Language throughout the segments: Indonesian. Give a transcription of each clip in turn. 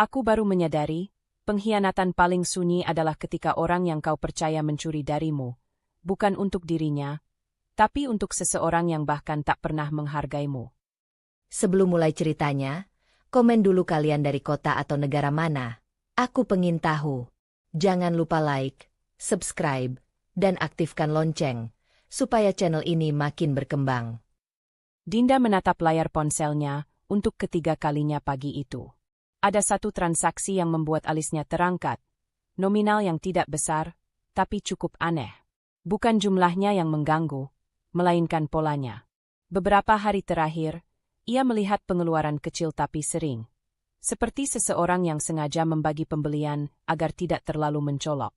Aku baru menyadari, pengkhianatan paling sunyi adalah ketika orang yang kau percaya mencuri darimu, bukan untuk dirinya, tapi untuk seseorang yang bahkan tak pernah menghargaimu. Sebelum mulai ceritanya, komen dulu kalian dari kota atau negara mana. Aku pengen tahu. Jangan lupa like, subscribe, dan aktifkan lonceng, supaya channel ini makin berkembang. Dinda menatap layar ponselnya untuk ketiga kalinya pagi itu. Ada satu transaksi yang membuat alisnya terangkat. Nominal yang tidak besar, tapi cukup aneh. Bukan jumlahnya yang mengganggu, melainkan polanya. Beberapa hari terakhir, ia melihat pengeluaran kecil tapi sering. Seperti seseorang yang sengaja membagi pembelian agar tidak terlalu mencolok.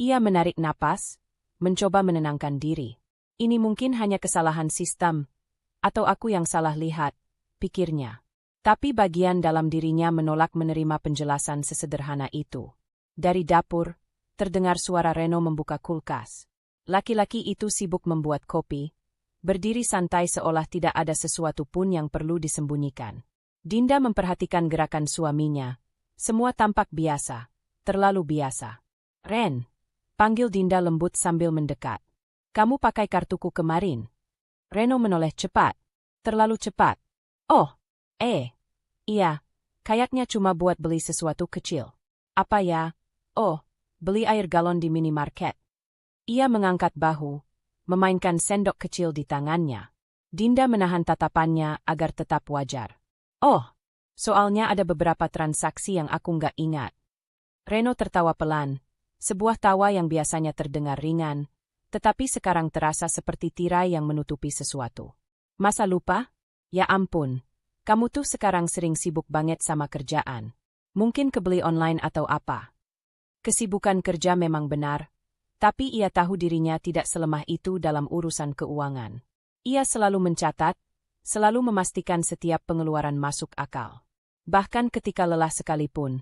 Ia menarik napas, mencoba menenangkan diri. Ini mungkin hanya kesalahan sistem, atau aku yang salah lihat, pikirnya. Tapi bagian dalam dirinya menolak menerima penjelasan sesederhana itu. Dari dapur, terdengar suara Reno membuka kulkas. Laki-laki itu sibuk membuat kopi, berdiri santai seolah tidak ada sesuatu pun yang perlu disembunyikan. Dinda memperhatikan gerakan suaminya. Semua tampak biasa, terlalu biasa. "Ren," panggil Dinda lembut sambil mendekat. "Kamu pakai kartuku kemarin?" Reno menoleh cepat. "Terlalu cepat." "Oh, iya, kayaknya cuma buat beli sesuatu kecil." "Apa ya?" "Oh, beli air galon di minimarket." Ia mengangkat bahu, memainkan sendok kecil di tangannya. Dinda menahan tatapannya agar tetap wajar. "Oh, soalnya ada beberapa transaksi yang aku nggak ingat." Reno tertawa pelan, sebuah tawa yang biasanya terdengar ringan, tetapi sekarang terasa seperti tirai yang menutupi sesuatu. "Masa lupa? Ya ampun, kamu tuh sekarang sering sibuk banget sama kerjaan. Mungkin kebeli online atau apa?" Kesibukan kerja memang benar, tapi ia tahu dirinya tidak selemah itu dalam urusan keuangan. Ia selalu mencatat, selalu memastikan setiap pengeluaran masuk akal. Bahkan ketika lelah sekalipun,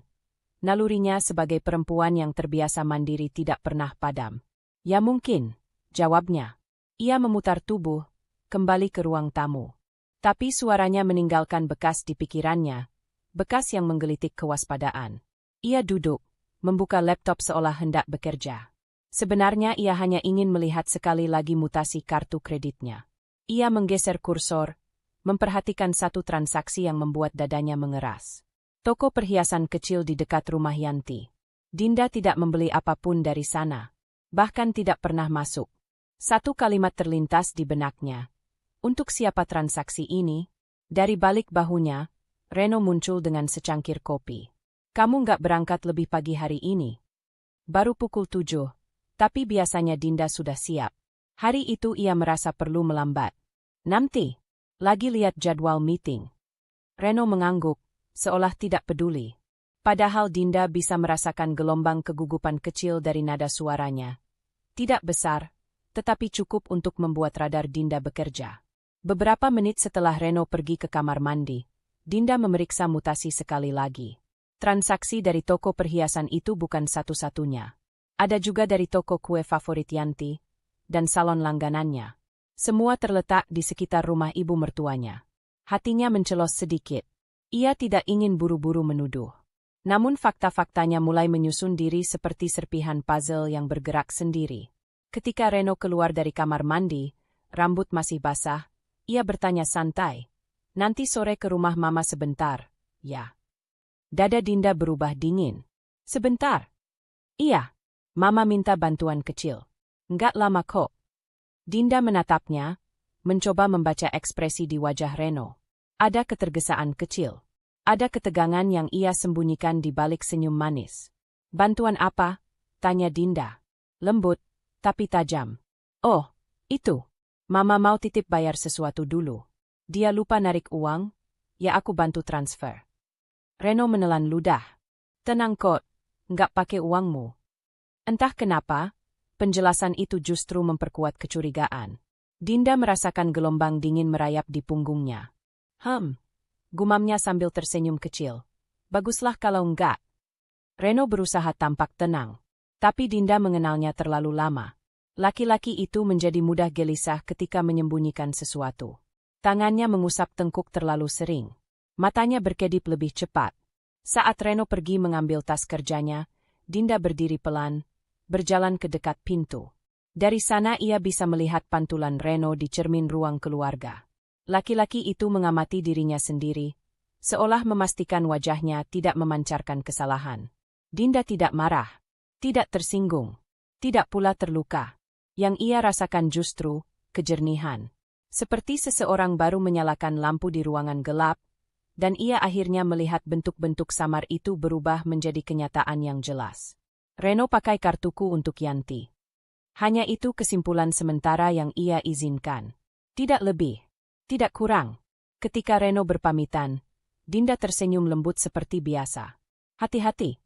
nalurinya sebagai perempuan yang terbiasa mandiri tidak pernah padam. "Ya mungkin," jawabnya. Ia memutar tubuh, kembali ke ruang tamu. Tapi suaranya meninggalkan bekas di pikirannya, bekas yang menggelitik kewaspadaan. Ia duduk, membuka laptop seolah hendak bekerja. Sebenarnya ia hanya ingin melihat sekali lagi mutasi kartu kreditnya. Ia menggeser kursor, memperhatikan satu transaksi yang membuat dadanya mengeras. Toko perhiasan kecil di dekat rumah Yanti. Dinda tidak membeli apapun dari sana, bahkan tidak pernah masuk. Satu kalimat terlintas di benaknya. Untuk siapa transaksi ini? Dari balik bahunya, Reno muncul dengan secangkir kopi. "Kamu nggak berangkat lebih pagi hari ini?" "Baru pukul 7. Tapi biasanya Dinda sudah siap. Hari itu ia merasa perlu melambat. "Nanti, lagi lihat jadwal meeting." Reno mengangguk, seolah tidak peduli. Padahal Dinda bisa merasakan gelombang kegugupan kecil dari nada suaranya. Tidak besar, tetapi cukup untuk membuat radar Dinda bekerja. Beberapa menit setelah Reno pergi ke kamar mandi, Dinda memeriksa mutasi sekali lagi. Transaksi dari toko perhiasan itu bukan satu-satunya. Ada juga dari toko kue favorit Yanti, dan salon langganannya. Semua terletak di sekitar rumah ibu mertuanya. Hatinya mencelos sedikit. Ia tidak ingin buru-buru menuduh. Namun fakta-faktanya mulai menyusun diri seperti serpihan puzzle yang bergerak sendiri. Ketika Reno keluar dari kamar mandi, rambut masih basah, ia bertanya santai, "Nanti sore ke rumah Mama sebentar, ya?" Dada Dinda berubah dingin. "Sebentar?" "Iya. Mama minta bantuan kecil." "Nggak lama kok." Dinda menatapnya, mencoba membaca ekspresi di wajah Reno. Ada ketergesaan kecil. Ada ketegangan yang ia sembunyikan di balik senyum manis. "Bantuan apa?" tanya Dinda. Lembut, tapi tajam. "Oh, itu. Mama mau titip bayar sesuatu dulu. Dia lupa narik uang, ya aku bantu transfer." Reno menelan ludah. "Tenang kok, nggak pakai uangmu." Entah kenapa, penjelasan itu justru memperkuat kecurigaan. Dinda merasakan gelombang dingin merayap di punggungnya. Gumamnya sambil tersenyum kecil. "Baguslah kalau enggak." Reno berusaha tampak tenang. Tapi Dinda mengenalnya terlalu lama. Laki-laki itu menjadi mudah gelisah ketika menyembunyikan sesuatu. Tangannya mengusap tengkuk terlalu sering. Matanya berkedip lebih cepat. Saat Reno pergi mengambil tas kerjanya, Dinda berdiri pelan, berjalan ke dekat pintu. Dari sana ia bisa melihat pantulan Reno di cermin ruang keluarga. Laki-laki itu mengamati dirinya sendiri, seolah memastikan wajahnya tidak memancarkan kesalahan. Dinda tidak marah, tidak tersinggung, tidak pula terluka. Yang ia rasakan justru kejernihan. Seperti seseorang baru menyalakan lampu di ruangan gelap, dan ia akhirnya melihat bentuk-bentuk samar itu berubah menjadi kenyataan yang jelas. Reno pakai kartuku untuk Yanti. Hanya itu kesimpulan sementara yang ia izinkan. Tidak lebih, tidak kurang. Ketika Reno berpamitan, Dinda tersenyum lembut seperti biasa. Hati-hati.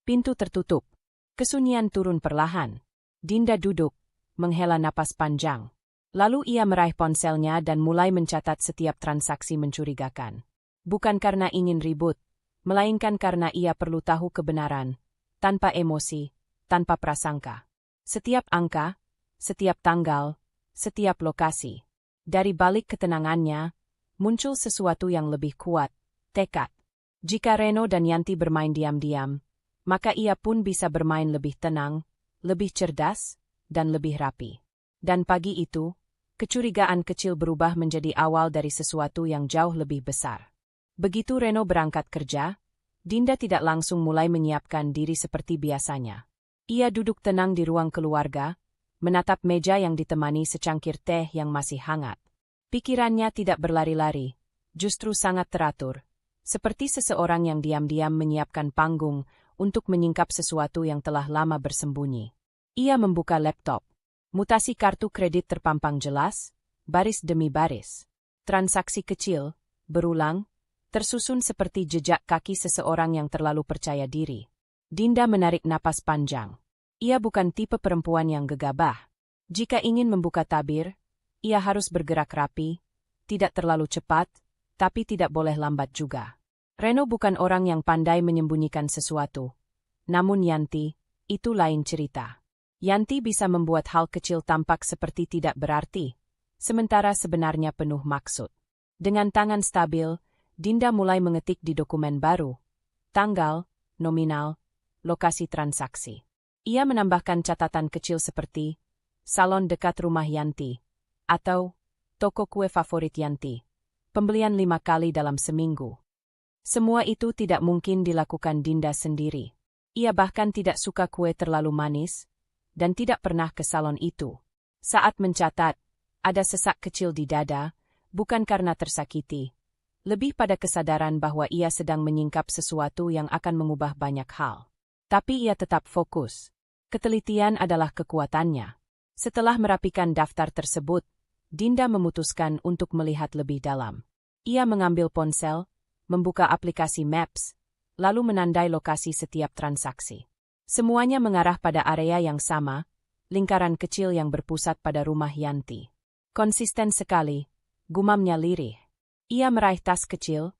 Pintu tertutup. Kesunyian turun perlahan. Dinda duduk, menghela napas panjang. Lalu ia meraih ponselnya dan mulai mencatat setiap transaksi mencurigakan. Bukan karena ingin ribut, melainkan karena ia perlu tahu kebenaran, tanpa emosi, tanpa prasangka. Setiap angka, setiap tanggal, setiap lokasi. Dari balik ketenangannya, muncul sesuatu yang lebih kuat, tekad. Jika Reno dan Yanti bermain diam-diam, maka ia pun bisa bermain lebih tenang, lebih cerdas, dan lebih rapi. Dan pagi itu, kecurigaan kecil berubah menjadi awal dari sesuatu yang jauh lebih besar. Begitu Reno berangkat kerja, Dinda tidak langsung mulai menyiapkan diri seperti biasanya. Ia duduk tenang di ruang keluarga, menatap meja yang ditemani secangkir teh yang masih hangat. Pikirannya tidak berlari-lari, justru sangat teratur, seperti seseorang yang diam-diam menyiapkan panggung untuk menyingkap sesuatu yang telah lama bersembunyi. Ia membuka laptop. Mutasi kartu kredit terpampang jelas, baris demi baris. Transaksi kecil, berulang, tersusun seperti jejak kaki seseorang yang terlalu percaya diri. Dinda menarik napas panjang. Ia bukan tipe perempuan yang gegabah. Jika ingin membuka tabir, ia harus bergerak rapi, tidak terlalu cepat, tapi tidak boleh lambat juga. Reno bukan orang yang pandai menyembunyikan sesuatu. Namun Yanti, itu lain cerita. Yanti bisa membuat hal kecil tampak seperti tidak berarti, sementara sebenarnya penuh maksud. Dengan tangan stabil, Dinda mulai mengetik di dokumen baru. Tanggal, nominal, lokasi transaksi. Ia menambahkan catatan kecil seperti salon dekat rumah Yanti, atau toko kue favorit Yanti. Pembelian 5 kali dalam seminggu. Semua itu tidak mungkin dilakukan Dinda sendiri. Ia bahkan tidak suka kue terlalu manis, dan tidak pernah ke salon itu. Saat mencatat, ada sesak kecil di dada, bukan karena tersakiti. Lebih pada kesadaran bahwa ia sedang menyingkap sesuatu yang akan mengubah banyak hal. Tapi ia tetap fokus. Ketelitian adalah kekuatannya. Setelah merapikan daftar tersebut, Dinda memutuskan untuk melihat lebih dalam. Ia mengambil ponsel, membuka aplikasi Maps, lalu menandai lokasi setiap transaksi. Semuanya mengarah pada area yang sama, lingkaran kecil yang berpusat pada rumah Yanti. Konsisten sekali, gumamnya lirih. Ia meraih tas kecil,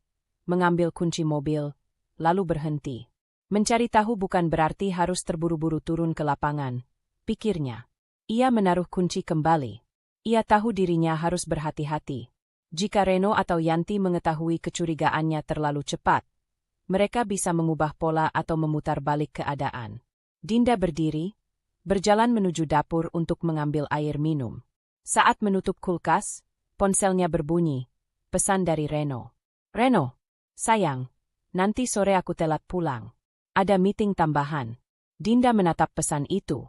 mengambil kunci mobil, lalu berhenti. Mencari tahu bukan berarti harus terburu-buru turun ke lapangan, pikirnya. Ia menaruh kunci kembali. Ia tahu dirinya harus berhati-hati. Jika Reno atau Yanti mengetahui kecurigaannya terlalu cepat, mereka bisa mengubah pola atau memutar balik keadaan. Dinda berdiri, berjalan menuju dapur untuk mengambil air minum. Saat menutup kulkas, ponselnya berbunyi. Pesan dari Reno. Reno, sayang, nanti sore aku telat pulang. Ada meeting tambahan. Dinda menatap pesan itu.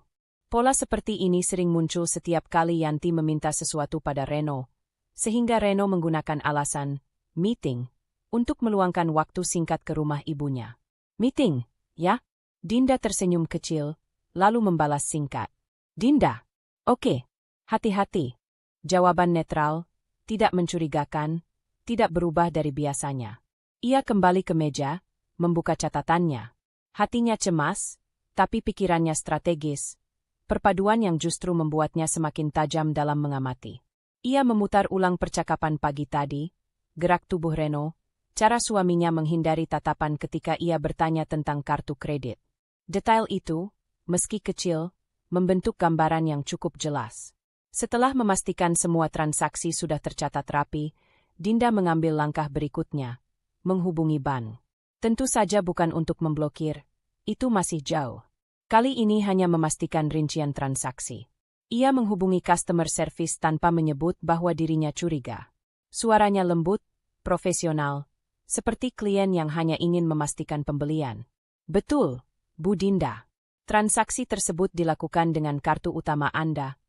Pola seperti ini sering muncul setiap kali Yanti meminta sesuatu pada Reno, sehingga Reno menggunakan alasan, meeting, untuk meluangkan waktu singkat ke rumah ibunya. Meeting, ya? Dinda tersenyum kecil, lalu membalas singkat. Dinda, oke, hati-hati. Jawaban netral, tidak mencurigakan, tidak berubah dari biasanya. Ia kembali ke meja, membuka catatannya. Hatinya cemas, tapi pikirannya strategis. Perpaduan yang justru membuatnya semakin tajam dalam mengamati. Ia memutar ulang percakapan pagi tadi, gerak tubuh Reno, cara suaminya menghindari tatapan ketika ia bertanya tentang kartu kredit. Detail itu, meski kecil, membentuk gambaran yang cukup jelas. Setelah memastikan semua transaksi sudah tercatat rapi, Dinda mengambil langkah berikutnya, menghubungi bank. Tentu saja bukan untuk memblokir, itu masih jauh. Kali ini hanya memastikan rincian transaksi. Ia menghubungi customer service tanpa menyebut bahwa dirinya curiga. Suaranya lembut, profesional, seperti klien yang hanya ingin memastikan pembelian. Betul, Bu Dinda. Transaksi tersebut dilakukan dengan kartu utama Anda.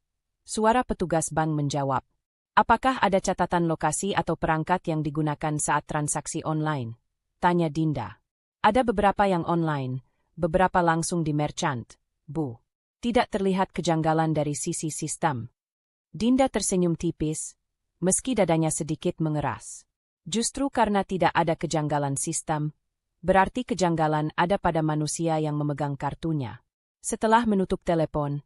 Suara petugas bank menjawab. Apakah ada catatan lokasi atau perangkat yang digunakan saat transaksi online? Tanya Dinda. Ada beberapa yang online, beberapa langsung di merchant, Bu. Tidak terlihat kejanggalan dari sisi sistem. Dinda tersenyum tipis, meski dadanya sedikit mengeras. Justru karena tidak ada kejanggalan sistem, berarti kejanggalan ada pada manusia yang memegang kartunya. Setelah menutup telepon,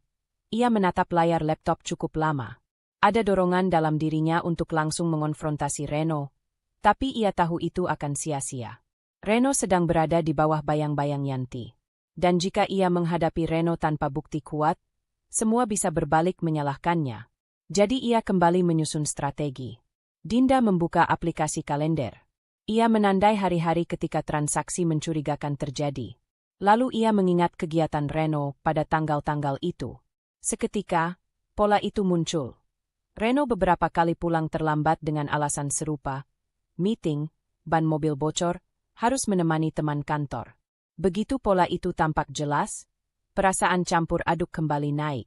ia menatap layar laptop cukup lama. Ada dorongan dalam dirinya untuk langsung mengonfrontasi Reno, tapi ia tahu itu akan sia-sia. Reno sedang berada di bawah bayang-bayang Yanti. Dan jika ia menghadapi Reno tanpa bukti kuat, semua bisa berbalik menyalahkannya. Jadi ia kembali menyusun strategi. Dinda membuka aplikasi kalender. Ia menandai hari-hari ketika transaksi mencurigakan terjadi. Lalu ia mengingat kegiatan Reno pada tanggal-tanggal itu. Seketika, pola itu muncul. Reno beberapa kali pulang terlambat dengan alasan serupa. Meeting, ban mobil bocor, harus menemani teman kantor. Begitu pola itu tampak jelas, perasaan campur aduk kembali naik.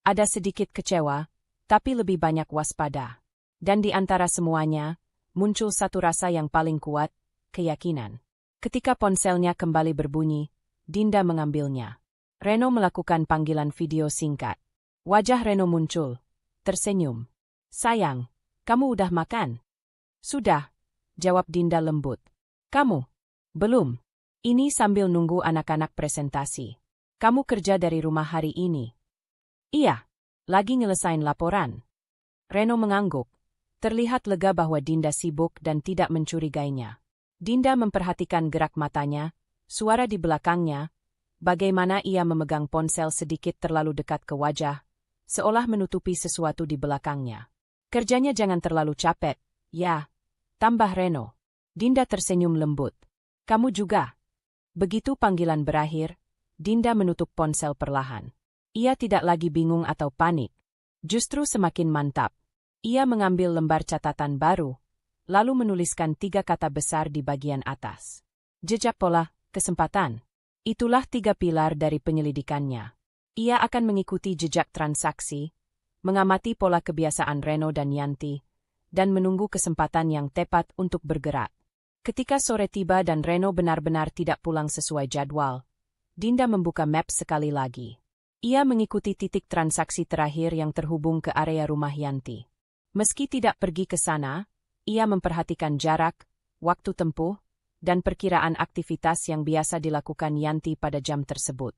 Ada sedikit kecewa, tapi lebih banyak waspada. Dan di antara semuanya, muncul satu rasa yang paling kuat, keyakinan. Ketika ponselnya kembali berbunyi, Dinda mengambilnya. Reno melakukan panggilan video singkat. Wajah Reno muncul, tersenyum. Sayang, kamu udah makan? Sudah, jawab Dinda lembut. Kamu? Belum. Ini sambil nunggu anak-anak presentasi. Kamu kerja dari rumah hari ini? Iya, lagi nyelesain laporan. Reno mengangguk. Terlihat lega bahwa Dinda sibuk dan tidak mencurigainya. Dinda memperhatikan gerak matanya, suara di belakangnya, bagaimana ia memegang ponsel sedikit terlalu dekat ke wajah, seolah menutupi sesuatu di belakangnya. Kerjanya jangan terlalu capek, ya, tambah Reno. Dinda tersenyum lembut. Kamu juga. Begitu panggilan berakhir, Dinda menutup ponsel perlahan. Ia tidak lagi bingung atau panik. Justru semakin mantap. Ia mengambil lembar catatan baru, lalu menuliskan 3 kata besar di bagian atas. Jejak pola, kesempatan. Itulah 3 pilar dari penyelidikannya. Ia akan mengikuti jejak transaksi, mengamati pola kebiasaan Reno dan Yanti, dan menunggu kesempatan yang tepat untuk bergerak. Ketika sore tiba dan Reno benar-benar tidak pulang sesuai jadwal, Dinda membuka map sekali lagi. Ia mengikuti titik transaksi terakhir yang terhubung ke area rumah Yanti. Meski tidak pergi ke sana, ia memperhatikan jarak, waktu tempuh, dan perkiraan aktivitas yang biasa dilakukan Yanti pada jam tersebut.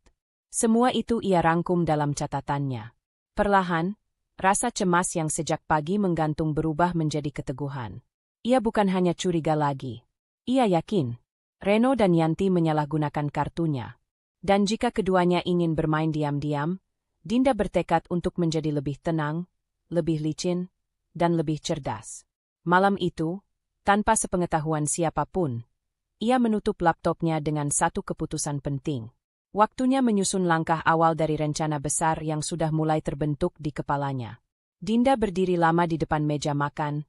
Semua itu ia rangkum dalam catatannya. Perlahan, rasa cemas yang sejak pagi menggantung berubah menjadi keteguhan. Ia bukan hanya curiga lagi. Ia yakin, Reno dan Yanti menyalahgunakan kartunya. Dan jika keduanya ingin bermain diam-diam, Dinda bertekad untuk menjadi lebih tenang, lebih licin, dan lebih cerdas. Malam itu, tanpa sepengetahuan siapapun, ia menutup laptopnya dengan satu keputusan penting. Waktunya menyusun langkah awal dari rencana besar yang sudah mulai terbentuk di kepalanya. Dinda berdiri lama di depan meja makan.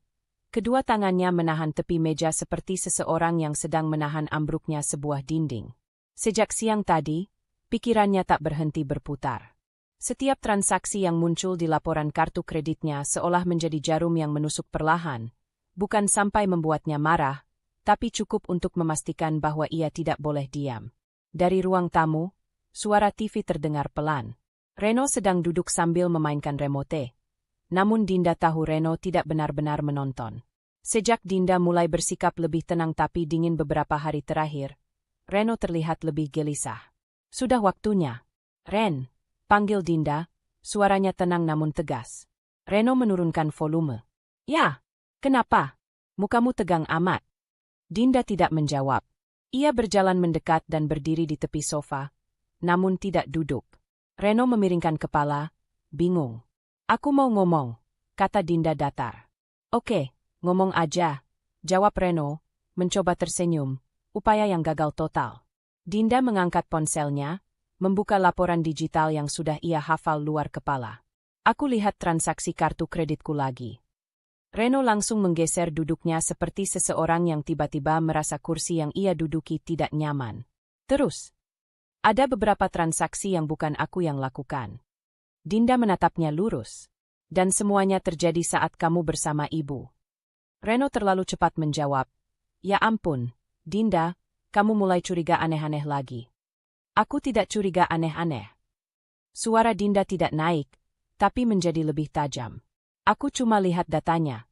Kedua tangannya menahan tepi meja seperti seseorang yang sedang menahan ambruknya sebuah dinding. Sejak siang tadi, pikirannya tak berhenti berputar. Setiap transaksi yang muncul di laporan kartu kreditnya seolah menjadi jarum yang menusuk perlahan, bukan sampai membuatnya marah, tapi cukup untuk memastikan bahwa ia tidak boleh diam. Dari ruang tamu, suara TV terdengar pelan. Reno sedang duduk sambil memainkan remote. Namun Dinda tahu Reno tidak benar-benar menonton. Sejak Dinda mulai bersikap lebih tenang tapi dingin beberapa hari terakhir, Reno terlihat lebih gelisah. Sudah waktunya. Ren, panggil Dinda, suaranya tenang namun tegas. Reno menurunkan volume. Ya, kenapa? Mukamu tegang amat. Dinda tidak menjawab. Ia berjalan mendekat dan berdiri di tepi sofa, namun tidak duduk. Reno memiringkan kepala, bingung. Aku mau ngomong, kata Dinda datar. Oke, ngomong aja, jawab Reno, mencoba tersenyum, Upaya yang gagal total. Dinda mengangkat ponselnya, membuka laporan digital yang sudah ia hafal luar kepala. Aku lihat transaksi kartu kreditku lagi. Reno langsung menggeser duduknya seperti seseorang yang tiba-tiba merasa kursi yang ia duduki tidak nyaman. Terus, ada beberapa transaksi yang bukan aku yang lakukan. Dinda menatapnya lurus. Dan semuanya terjadi saat kamu bersama ibu. Reno terlalu cepat menjawab. Ya ampun, Dinda, kamu mulai curiga aneh-aneh lagi. Aku tidak curiga aneh-aneh. Suara Dinda tidak naik, tapi menjadi lebih tajam. Aku cuma lihat datanya.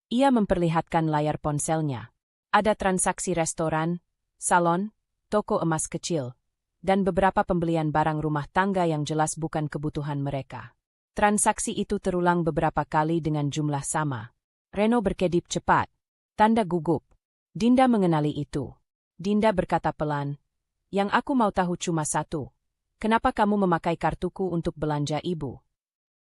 Ia memperlihatkan layar ponselnya. Ada transaksi restoran, salon, toko emas kecil, dan beberapa pembelian barang rumah tangga yang jelas bukan kebutuhan mereka. Transaksi itu terulang beberapa kali dengan jumlah sama. Reno berkedip cepat. Tanda gugup. Dinda mengenali itu. Dinda berkata pelan, yang aku mau tahu cuma satu. Kenapa kamu memakai kartuku untuk belanja ibu?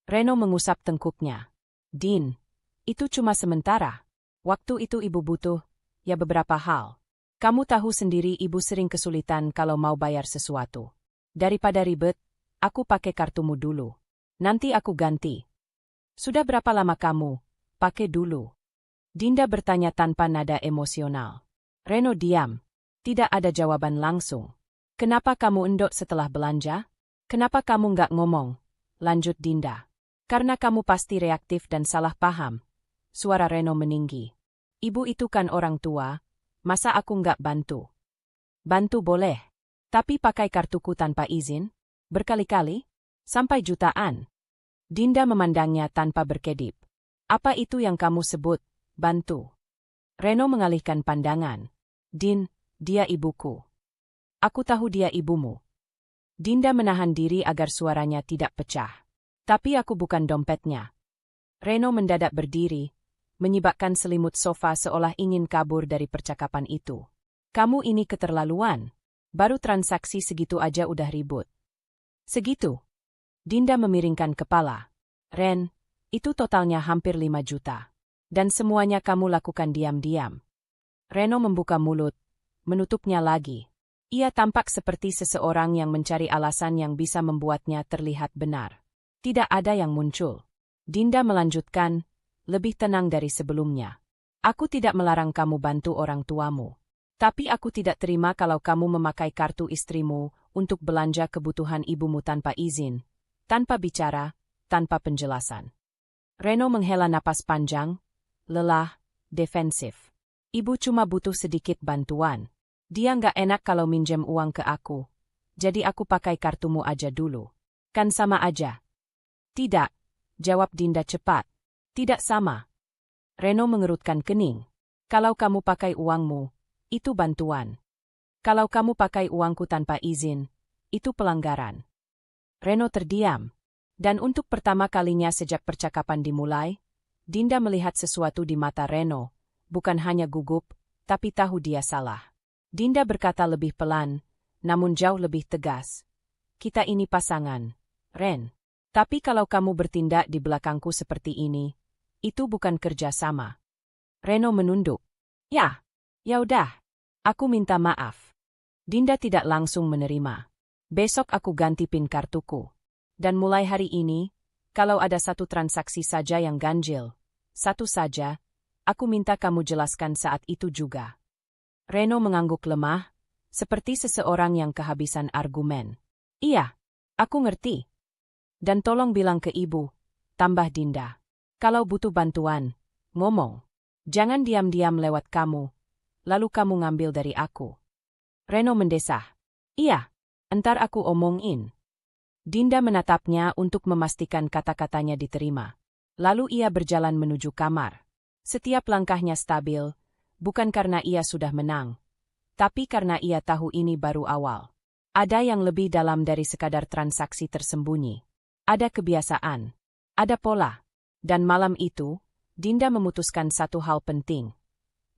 Reno mengusap tengkuknya. Din, itu cuma sementara. Waktu itu ibu butuh, ya beberapa hal. Kamu tahu sendiri ibu sering kesulitan kalau mau bayar sesuatu. Daripada ribet, aku pakai kartumu dulu. Nanti aku ganti. Sudah berapa lama kamu pakai dulu? Dinda bertanya tanpa nada emosional. Reno diam. Tidak ada jawaban langsung. Kenapa kamu endok setelah belanja? Kenapa kamu nggak ngomong? Lanjut Dinda. Karena kamu pasti reaktif dan salah paham. Suara Reno meninggi. Ibu itu kan orang tua, masa aku nggak bantu? Bantu boleh. Tapi pakai kartuku tanpa izin? Berkali-kali? Sampai jutaan. Dinda memandangnya tanpa berkedip. Apa itu yang kamu sebut, bantu? Reno mengalihkan pandangan. Din, dia ibuku. Aku tahu dia ibumu. Dinda menahan diri agar suaranya tidak pecah. Tapi aku bukan dompetnya. Reno mendadak berdiri, menyibakkan selimut sofa seolah ingin kabur dari percakapan itu. Kamu ini keterlaluan. Baru transaksi segitu aja udah ribut. Segitu? Dinda memiringkan kepala. Ren, itu totalnya hampir 5 juta. Dan semuanya kamu lakukan diam-diam. Reno membuka mulut, menutupnya lagi. Ia tampak seperti seseorang yang mencari alasan yang bisa membuatnya terlihat benar. Tidak ada yang muncul. Dinda melanjutkan, lebih tenang dari sebelumnya. Aku tidak melarang kamu bantu orang tuamu. Tapi aku tidak terima kalau kamu memakai kartu istrimu untuk belanja kebutuhan ibumu tanpa izin. Tanpa bicara, tanpa penjelasan. Reno menghela napas panjang, lelah, defensif. Ibu cuma butuh sedikit bantuan. Dia nggak enak kalau minjem uang ke aku. Jadi aku pakai kartumu aja dulu. Kan sama aja. Tidak, jawab Dinda cepat. Tidak sama. Reno mengerutkan kening. Kalau kamu pakai uangmu, itu bantuan. Kalau kamu pakai uangku tanpa izin, itu pelanggaran. Reno terdiam. Dan untuk pertama kalinya sejak percakapan dimulai, Dinda melihat sesuatu di mata Reno, bukan hanya gugup, tapi tahu dia salah. Dinda berkata lebih pelan, namun jauh lebih tegas. Kita ini pasangan, Ren. Tapi kalau kamu bertindak di belakangku seperti ini, itu bukan kerja sama. Reno menunduk. Ya udah. Aku minta maaf. Dinda tidak langsung menerima. Besok aku ganti PIN kartuku. Dan mulai hari ini, kalau ada satu transaksi saja yang ganjil, satu saja, aku minta kamu jelaskan saat itu juga. Reno mengangguk lemah, seperti seseorang yang kehabisan argumen. Iya, aku ngerti. Dan tolong bilang ke ibu, tambah Dinda. Kalau butuh bantuan, ngomong. Jangan diam-diam lewat kamu, lalu kamu ngambil dari aku. Reno mendesah. Iya, entar aku omongin. Dinda menatapnya untuk memastikan kata-katanya diterima. Lalu ia berjalan menuju kamar. Setiap langkahnya stabil, bukan karena ia sudah menang, tapi karena ia tahu ini baru awal. Ada yang lebih dalam dari sekadar transaksi tersembunyi. Ada kebiasaan, ada pola. Dan malam itu, Dinda memutuskan satu hal penting.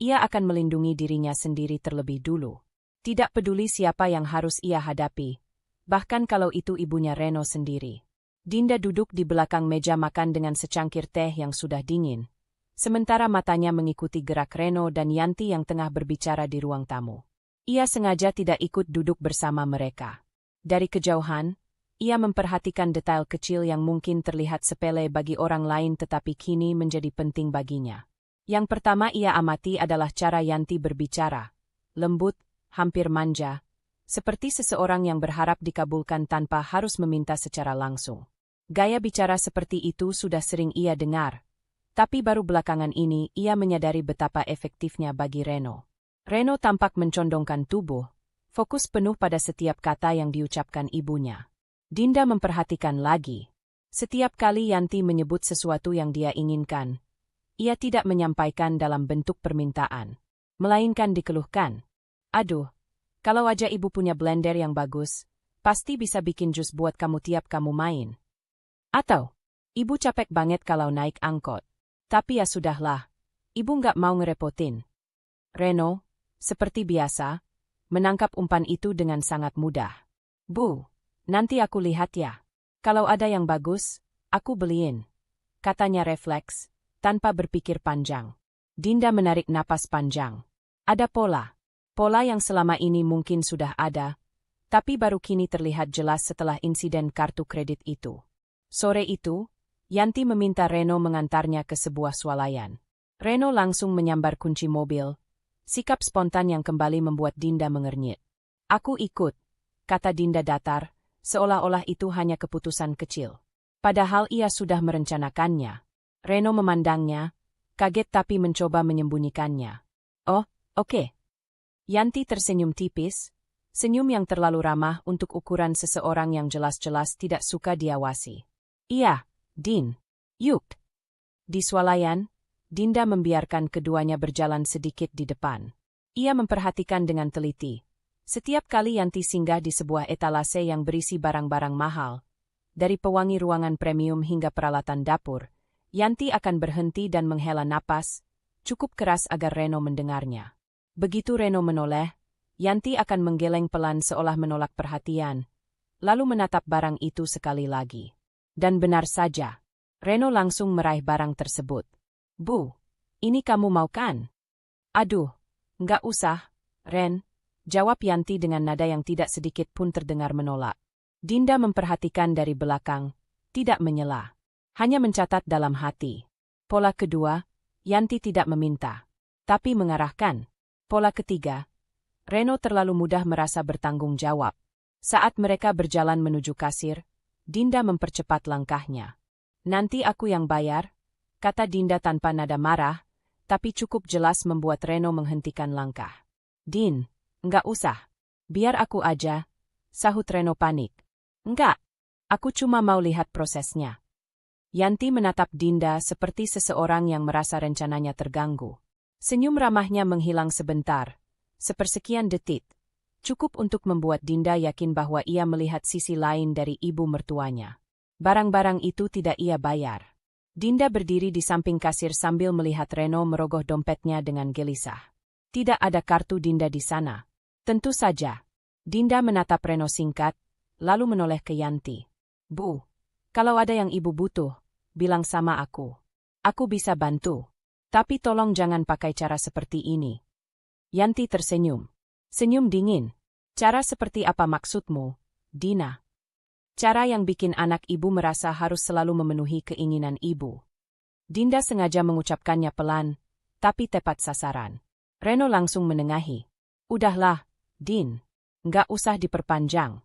Ia akan melindungi dirinya sendiri terlebih dulu. Tidak peduli siapa yang harus ia hadapi, bahkan kalau itu ibunya Reno sendiri. Dinda duduk di belakang meja makan dengan secangkir teh yang sudah dingin, sementara matanya mengikuti gerak Reno dan Yanti yang tengah berbicara di ruang tamu. Ia sengaja tidak ikut duduk bersama mereka. Dari kejauhan, ia memperhatikan detail kecil yang mungkin terlihat sepele bagi orang lain tetapi kini menjadi penting baginya. Yang pertama ia amati adalah cara Yanti berbicara. Lembut, hampir manja, seperti seseorang yang berharap dikabulkan tanpa harus meminta secara langsung. Gaya bicara seperti itu sudah sering ia dengar, tapi baru belakangan ini ia menyadari betapa efektifnya bagi Reno. Reno tampak mencondongkan tubuh, fokus penuh pada setiap kata yang diucapkan ibunya. Dinda memperhatikan lagi. Setiap kali Yanti menyebut sesuatu yang dia inginkan, ia tidak menyampaikan dalam bentuk permintaan, melainkan dikeluhkan. Aduh, kalau aja ibu punya blender yang bagus, pasti bisa bikin jus buat kamu tiap kamu main. Atau, ibu capek banget kalau naik angkot. Tapi ya sudahlah, ibu nggak mau ngerepotin. Reno, seperti biasa, menangkap umpan itu dengan sangat mudah. Bu, nanti aku lihat ya. Kalau ada yang bagus, aku beliin. Katanya refleks, tanpa berpikir panjang. Dinda menarik napas panjang. Ada pola. Pola yang selama ini mungkin sudah ada, tapi baru kini terlihat jelas setelah insiden kartu kredit itu. Sore itu, Yanti meminta Reno mengantarnya ke sebuah swalayan. Reno langsung menyambar kunci mobil. Sikap spontan yang kembali membuat Dinda mengernyit. Aku ikut, kata Dinda datar, seolah-olah itu hanya keputusan kecil. Padahal ia sudah merencanakannya. Reno memandangnya, kaget tapi mencoba menyembunyikannya. Oh, oke. Yanti tersenyum tipis, senyum yang terlalu ramah untuk ukuran seseorang yang jelas-jelas tidak suka diawasi. Iya, Din. Yuk. Di swalayan, Dinda membiarkan keduanya berjalan sedikit di depan. Ia memperhatikan dengan teliti. Setiap kali Yanti singgah di sebuah etalase yang berisi barang-barang mahal, dari pewangi ruangan premium hingga peralatan dapur, Yanti akan berhenti dan menghela napas, cukup keras agar Reno mendengarnya. Begitu Reno menoleh, Yanti akan menggeleng pelan seolah menolak perhatian, lalu menatap barang itu sekali lagi. Dan benar saja, Reno langsung meraih barang tersebut. Bu, ini kamu mau kan? Aduh, nggak usah, Ren, jawab Yanti dengan nada yang tidak sedikit pun terdengar menolak. Dinda memperhatikan dari belakang, tidak menyela. Hanya mencatat dalam hati. Pola kedua, Yanti tidak meminta, tapi mengarahkan. Pola ketiga, Reno terlalu mudah merasa bertanggung jawab. Saat mereka berjalan menuju kasir, Dinda mempercepat langkahnya. Nanti aku yang bayar, kata Dinda tanpa nada marah, tapi cukup jelas membuat Reno menghentikan langkah. Din, enggak usah. Biar aku aja, sahut Reno panik. Enggak, aku cuma mau lihat prosesnya. Yanti menatap Dinda seperti seseorang yang merasa rencananya terganggu. Senyum ramahnya menghilang sebentar, sepersekian detik. Cukup untuk membuat Dinda yakin bahwa ia melihat sisi lain dari ibu mertuanya. Barang-barang itu tidak ia bayar. Dinda berdiri di samping kasir sambil melihat Reno merogoh dompetnya dengan gelisah. Tidak ada kartu Dinda di sana. Tentu saja. Dinda menatap Reno singkat, lalu menoleh ke Yanti. Bu, kalau ada yang ibu butuh, bilang sama aku. Aku bisa bantu. Tapi tolong jangan pakai cara seperti ini. Yanti tersenyum. Senyum dingin. Cara seperti apa maksudmu, Dina? Cara yang bikin anak ibu merasa harus selalu memenuhi keinginan ibu. Dinda sengaja mengucapkannya pelan, tapi tepat sasaran. Reno langsung menengahi. Udahlah, Din. Nggak usah diperpanjang.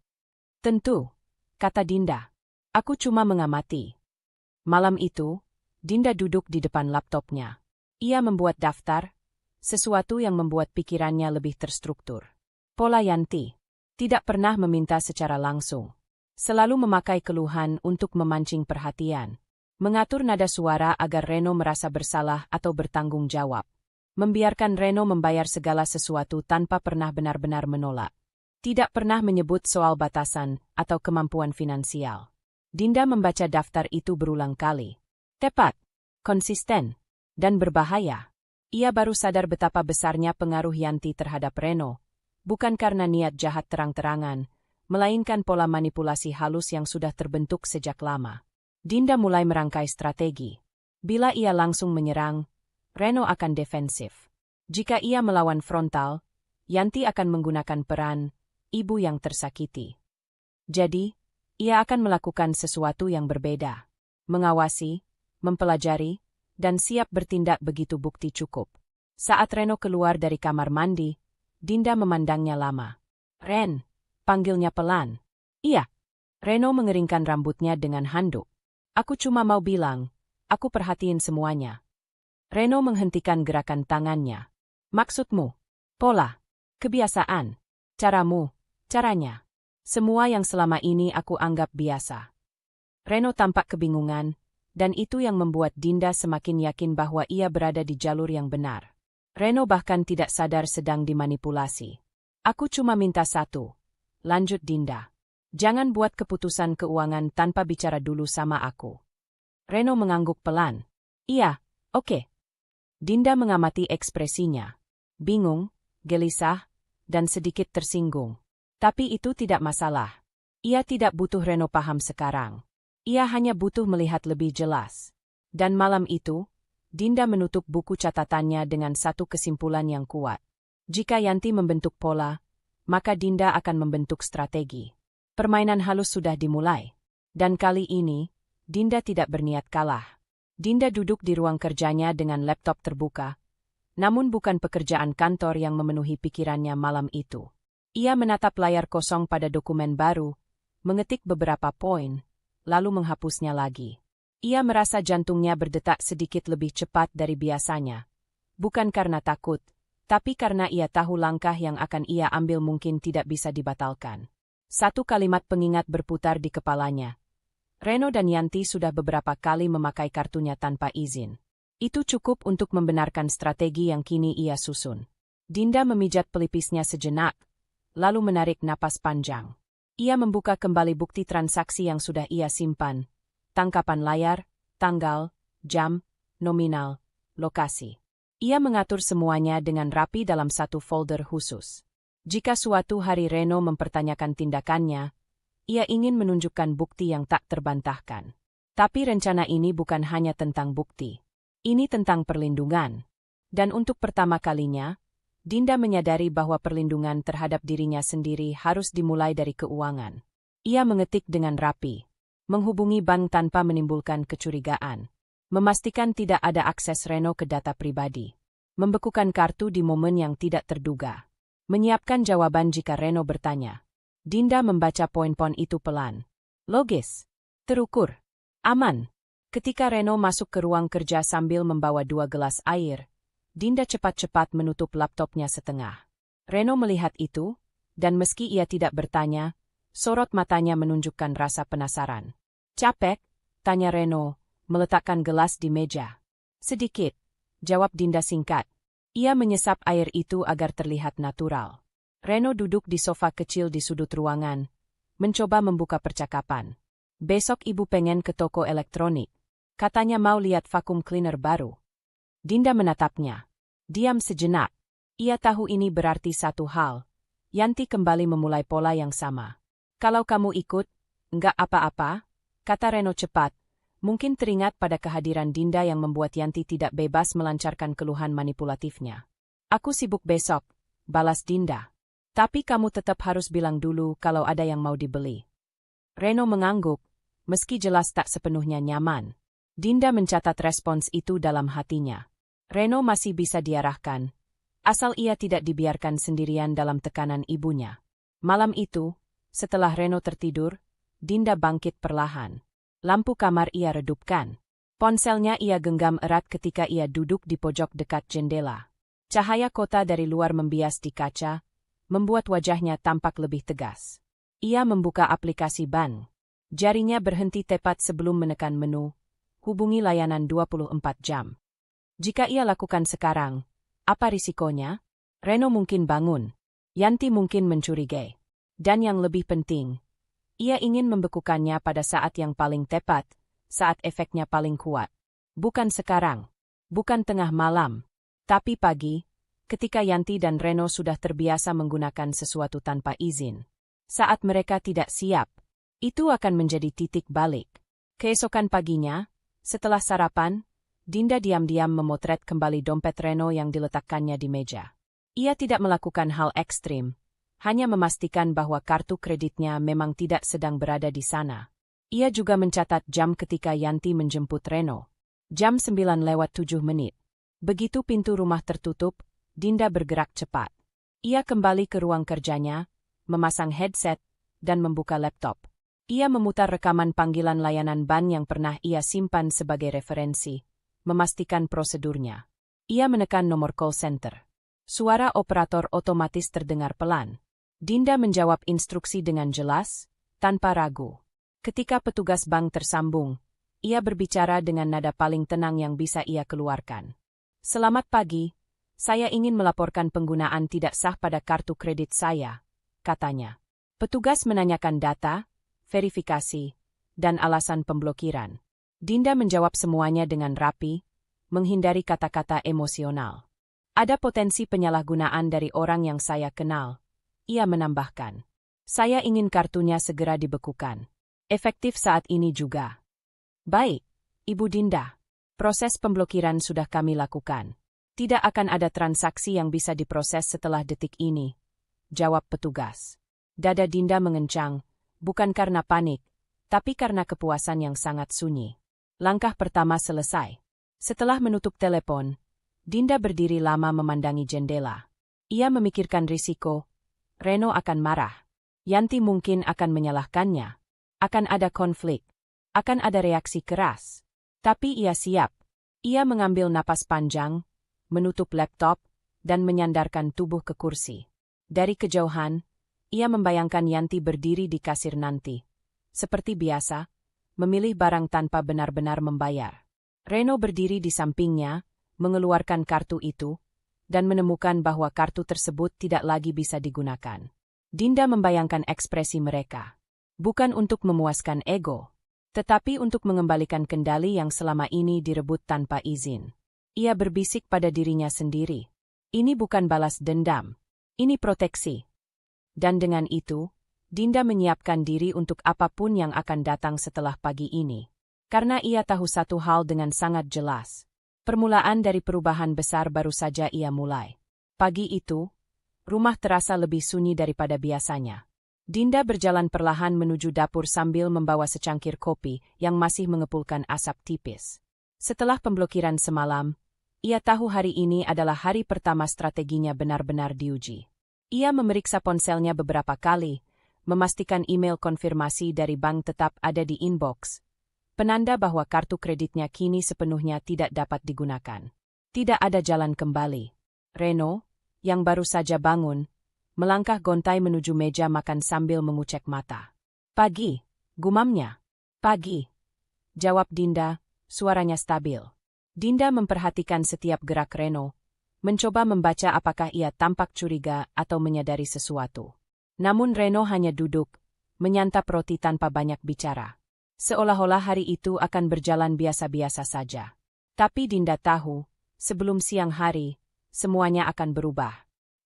Tentu, kata Dinda. Aku cuma mengamati. Malam itu, Dinda duduk di depan laptopnya. Ia membuat daftar, sesuatu yang membuat pikirannya lebih terstruktur. Pola Yanti. Tidak pernah meminta secara langsung. Selalu memakai keluhan untuk memancing perhatian. Mengatur nada suara agar Reno merasa bersalah atau bertanggung jawab. Membiarkan Reno membayar segala sesuatu tanpa pernah benar-benar menolak. Tidak pernah menyebut soal batasan atau kemampuan finansial. Dinda membaca daftar itu berulang kali. Tepat, konsisten, dan berbahaya. Ia baru sadar betapa besarnya pengaruh Yanti terhadap Reno, bukan karena niat jahat terang-terangan, melainkan pola manipulasi halus yang sudah terbentuk sejak lama. Dinda mulai merangkai strategi. Bila ia langsung menyerang, Reno akan defensif. Jika ia melawan frontal, Yanti akan menggunakan peran ibu yang tersakiti. Jadi, ia akan melakukan sesuatu yang berbeda. Mengawasi, mempelajari, dan siap bertindak begitu bukti cukup. Saat Reno keluar dari kamar mandi, Dinda memandangnya lama. "Ren," panggilnya pelan. "Iya." Reno mengeringkan rambutnya dengan handuk. "Aku cuma mau bilang, aku perhatiin semuanya." Reno menghentikan gerakan tangannya. "Maksudmu? Pola? Kebiasaan? Caramu? Caranya? Semua yang selama ini aku anggap biasa." Reno tampak kebingungan, dan itu yang membuat Dinda semakin yakin bahwa ia berada di jalur yang benar. Reno bahkan tidak sadar sedang dimanipulasi. "Aku cuma minta satu," lanjut Dinda. "Jangan buat keputusan keuangan tanpa bicara dulu sama aku." Reno mengangguk pelan. "Iya, oke." Dinda mengamati ekspresinya. Bingung, gelisah, dan sedikit tersinggung. Tapi itu tidak masalah. Ia tidak butuh Reno paham sekarang. Ia hanya butuh melihat lebih jelas. Dan malam itu, Dinda menutup buku catatannya dengan satu kesimpulan yang kuat. Jika Yanti membentuk pola, maka Dinda akan membentuk strategi. Permainan halus sudah dimulai. Dan kali ini, Dinda tidak berniat kalah. Dinda duduk di ruang kerjanya dengan laptop terbuka. Namun bukan pekerjaan kantor yang memenuhi pikirannya malam itu. Ia menatap layar kosong pada dokumen baru, mengetik beberapa poin, lalu menghapusnya lagi. Ia merasa jantungnya berdetak sedikit lebih cepat dari biasanya. Bukan karena takut, tapi karena ia tahu langkah yang akan ia ambil mungkin tidak bisa dibatalkan. Satu kalimat pengingat berputar di kepalanya. Reno dan Yanti sudah beberapa kali memakai kartunya tanpa izin. Itu cukup untuk membenarkan strategi yang kini ia susun. Dinda memijat pelipisnya sejenak, lalu menarik napas panjang. Ia membuka kembali bukti transaksi yang sudah ia simpan. Tangkapan layar, tanggal, jam, nominal, lokasi. Ia mengatur semuanya dengan rapi dalam satu folder khusus. Jika suatu hari Reno mempertanyakan tindakannya, ia ingin menunjukkan bukti yang tak terbantahkan. Tapi rencana ini bukan hanya tentang bukti. Ini tentang perlindungan. Dan untuk pertama kalinya, Dinda menyadari bahwa perlindungan terhadap dirinya sendiri harus dimulai dari keuangan. Ia mengetik dengan rapi, menghubungi bank tanpa menimbulkan kecurigaan, memastikan tidak ada akses Reno ke data pribadi, membekukan kartu di momen yang tidak terduga, menyiapkan jawaban jika Reno bertanya. Dinda membaca poin-poin itu pelan. Logis, terukur, aman. Ketika Reno masuk ke ruang kerja sambil membawa 2 gelas air, Dinda cepat-cepat menutup laptopnya setengah. Reno melihat itu, dan meski ia tidak bertanya, sorot matanya menunjukkan rasa penasaran. "Capek?" tanya Reno, meletakkan gelas di meja. "Sedikit," jawab Dinda singkat. Ia menyesap air itu agar terlihat natural. Reno duduk di sofa kecil di sudut ruangan, mencoba membuka percakapan. "Besok ibu pengen ke toko elektronik. Katanya mau lihat vacuum cleaner baru." Dinda menatapnya. Diam sejenak. Ia tahu ini berarti satu hal. Yanti kembali memulai pola yang sama. "Kalau kamu ikut, enggak apa-apa," kata Reno cepat. Mungkin teringat pada kehadiran Dinda yang membuat Yanti tidak bebas melancarkan keluhan manipulatifnya. "Aku sibuk besok," balas Dinda. "Tapi kamu tetap harus bilang dulu kalau ada yang mau dibeli." Reno mengangguk, meski jelas tak sepenuhnya nyaman. Dinda mencatat respons itu dalam hatinya. Reno masih bisa diarahkan, asal ia tidak dibiarkan sendirian dalam tekanan ibunya. Malam itu, setelah Reno tertidur, Dinda bangkit perlahan. Lampu kamar ia redupkan. Ponselnya ia genggam erat ketika ia duduk di pojok dekat jendela. Cahaya kota dari luar membias di kaca, membuat wajahnya tampak lebih tegas. Ia membuka aplikasi bank. Jarinya berhenti tepat sebelum menekan menu, hubungi layanan 24 jam. Jika ia lakukan sekarang, apa risikonya? Reno mungkin bangun. Yanti mungkin mencurigai. Dan yang lebih penting, ia ingin membekukannya pada saat yang paling tepat, saat efeknya paling kuat. Bukan sekarang, bukan tengah malam, tapi pagi, ketika Yanti dan Reno sudah terbiasa menggunakan sesuatu tanpa izin. Saat mereka tidak siap, itu akan menjadi titik balik. Keesokan paginya, setelah sarapan, Dinda diam-diam memotret kembali dompet Reno yang diletakkannya di meja. Ia tidak melakukan hal ekstrim, hanya memastikan bahwa kartu kreditnya memang tidak sedang berada di sana. Ia juga mencatat jam ketika Yanti menjemput Reno. Jam 9:07. Begitu pintu rumah tertutup, Dinda bergerak cepat. Ia kembali ke ruang kerjanya, memasang headset, dan membuka laptop. Ia memutar rekaman panggilan layanan ban yang pernah ia simpan sebagai referensi, memastikan prosedurnya. Ia menekan nomor call center. Suara operator otomatis terdengar pelan. Dinda menjawab instruksi dengan jelas, tanpa ragu. Ketika petugas bank tersambung, ia berbicara dengan nada paling tenang yang bisa ia keluarkan. "Selamat pagi, saya ingin melaporkan penggunaan tidak sah pada kartu kredit saya," katanya. Petugas menanyakan data, verifikasi, dan alasan pemblokiran. Dinda menjawab semuanya dengan rapi, menghindari kata-kata emosional. "Ada potensi penyalahgunaan dari orang yang saya kenal," ia menambahkan. "Saya ingin kartunya segera dibekukan. Efektif saat ini juga." "Baik, Ibu Dinda. Proses pemblokiran sudah kami lakukan. Tidak akan ada transaksi yang bisa diproses setelah detik ini," jawab petugas. Dada Dinda mengencang, bukan karena panik, tapi karena kepuasan yang sangat sunyi. Langkah pertama selesai. Setelah menutup telepon, Dinda berdiri lama memandangi jendela. Ia memikirkan risiko. Reno akan marah. Yanti mungkin akan menyalahkannya. Akan ada konflik. Akan ada reaksi keras. Tapi ia siap. Ia mengambil napas panjang, menutup laptop, dan menyandarkan tubuh ke kursi. Dari kejauhan, ia membayangkan Yanti berdiri di kasir nanti. Seperti biasa, memilih barang tanpa benar-benar membayar. Reno berdiri di sampingnya, mengeluarkan kartu itu, dan menemukan bahwa kartu tersebut tidak lagi bisa digunakan. Dinda membayangkan ekspresi mereka. Bukan untuk memuaskan ego, tetapi untuk mengembalikan kendali yang selama ini direbut tanpa izin. Ia berbisik pada dirinya sendiri. Ini bukan balas dendam. Ini proteksi. Dan dengan itu, Dinda menyiapkan diri untuk apapun yang akan datang setelah pagi ini. Karena ia tahu satu hal dengan sangat jelas. Permulaan dari perubahan besar baru saja ia mulai. Pagi itu, rumah terasa lebih sunyi daripada biasanya. Dinda berjalan perlahan menuju dapur sambil membawa secangkir kopi yang masih mengepulkan asap tipis. Setelah pemblokiran semalam, ia tahu hari ini adalah hari pertama strateginya benar-benar diuji. Ia memeriksa ponselnya beberapa kali, memastikan email konfirmasi dari bank tetap ada di inbox. Penanda bahwa kartu kreditnya kini sepenuhnya tidak dapat digunakan. Tidak ada jalan kembali. Reno, yang baru saja bangun, melangkah gontai menuju meja makan sambil mengucek mata. "Pagi," gumamnya. "Pagi," jawab Dinda, suaranya stabil. Dinda memperhatikan setiap gerak Reno, mencoba membaca apakah ia tampak curiga atau menyadari sesuatu. Namun Reno hanya duduk, menyantap roti tanpa banyak bicara. Seolah-olah hari itu akan berjalan biasa-biasa saja. Tapi Dinda tahu, sebelum siang hari, semuanya akan berubah.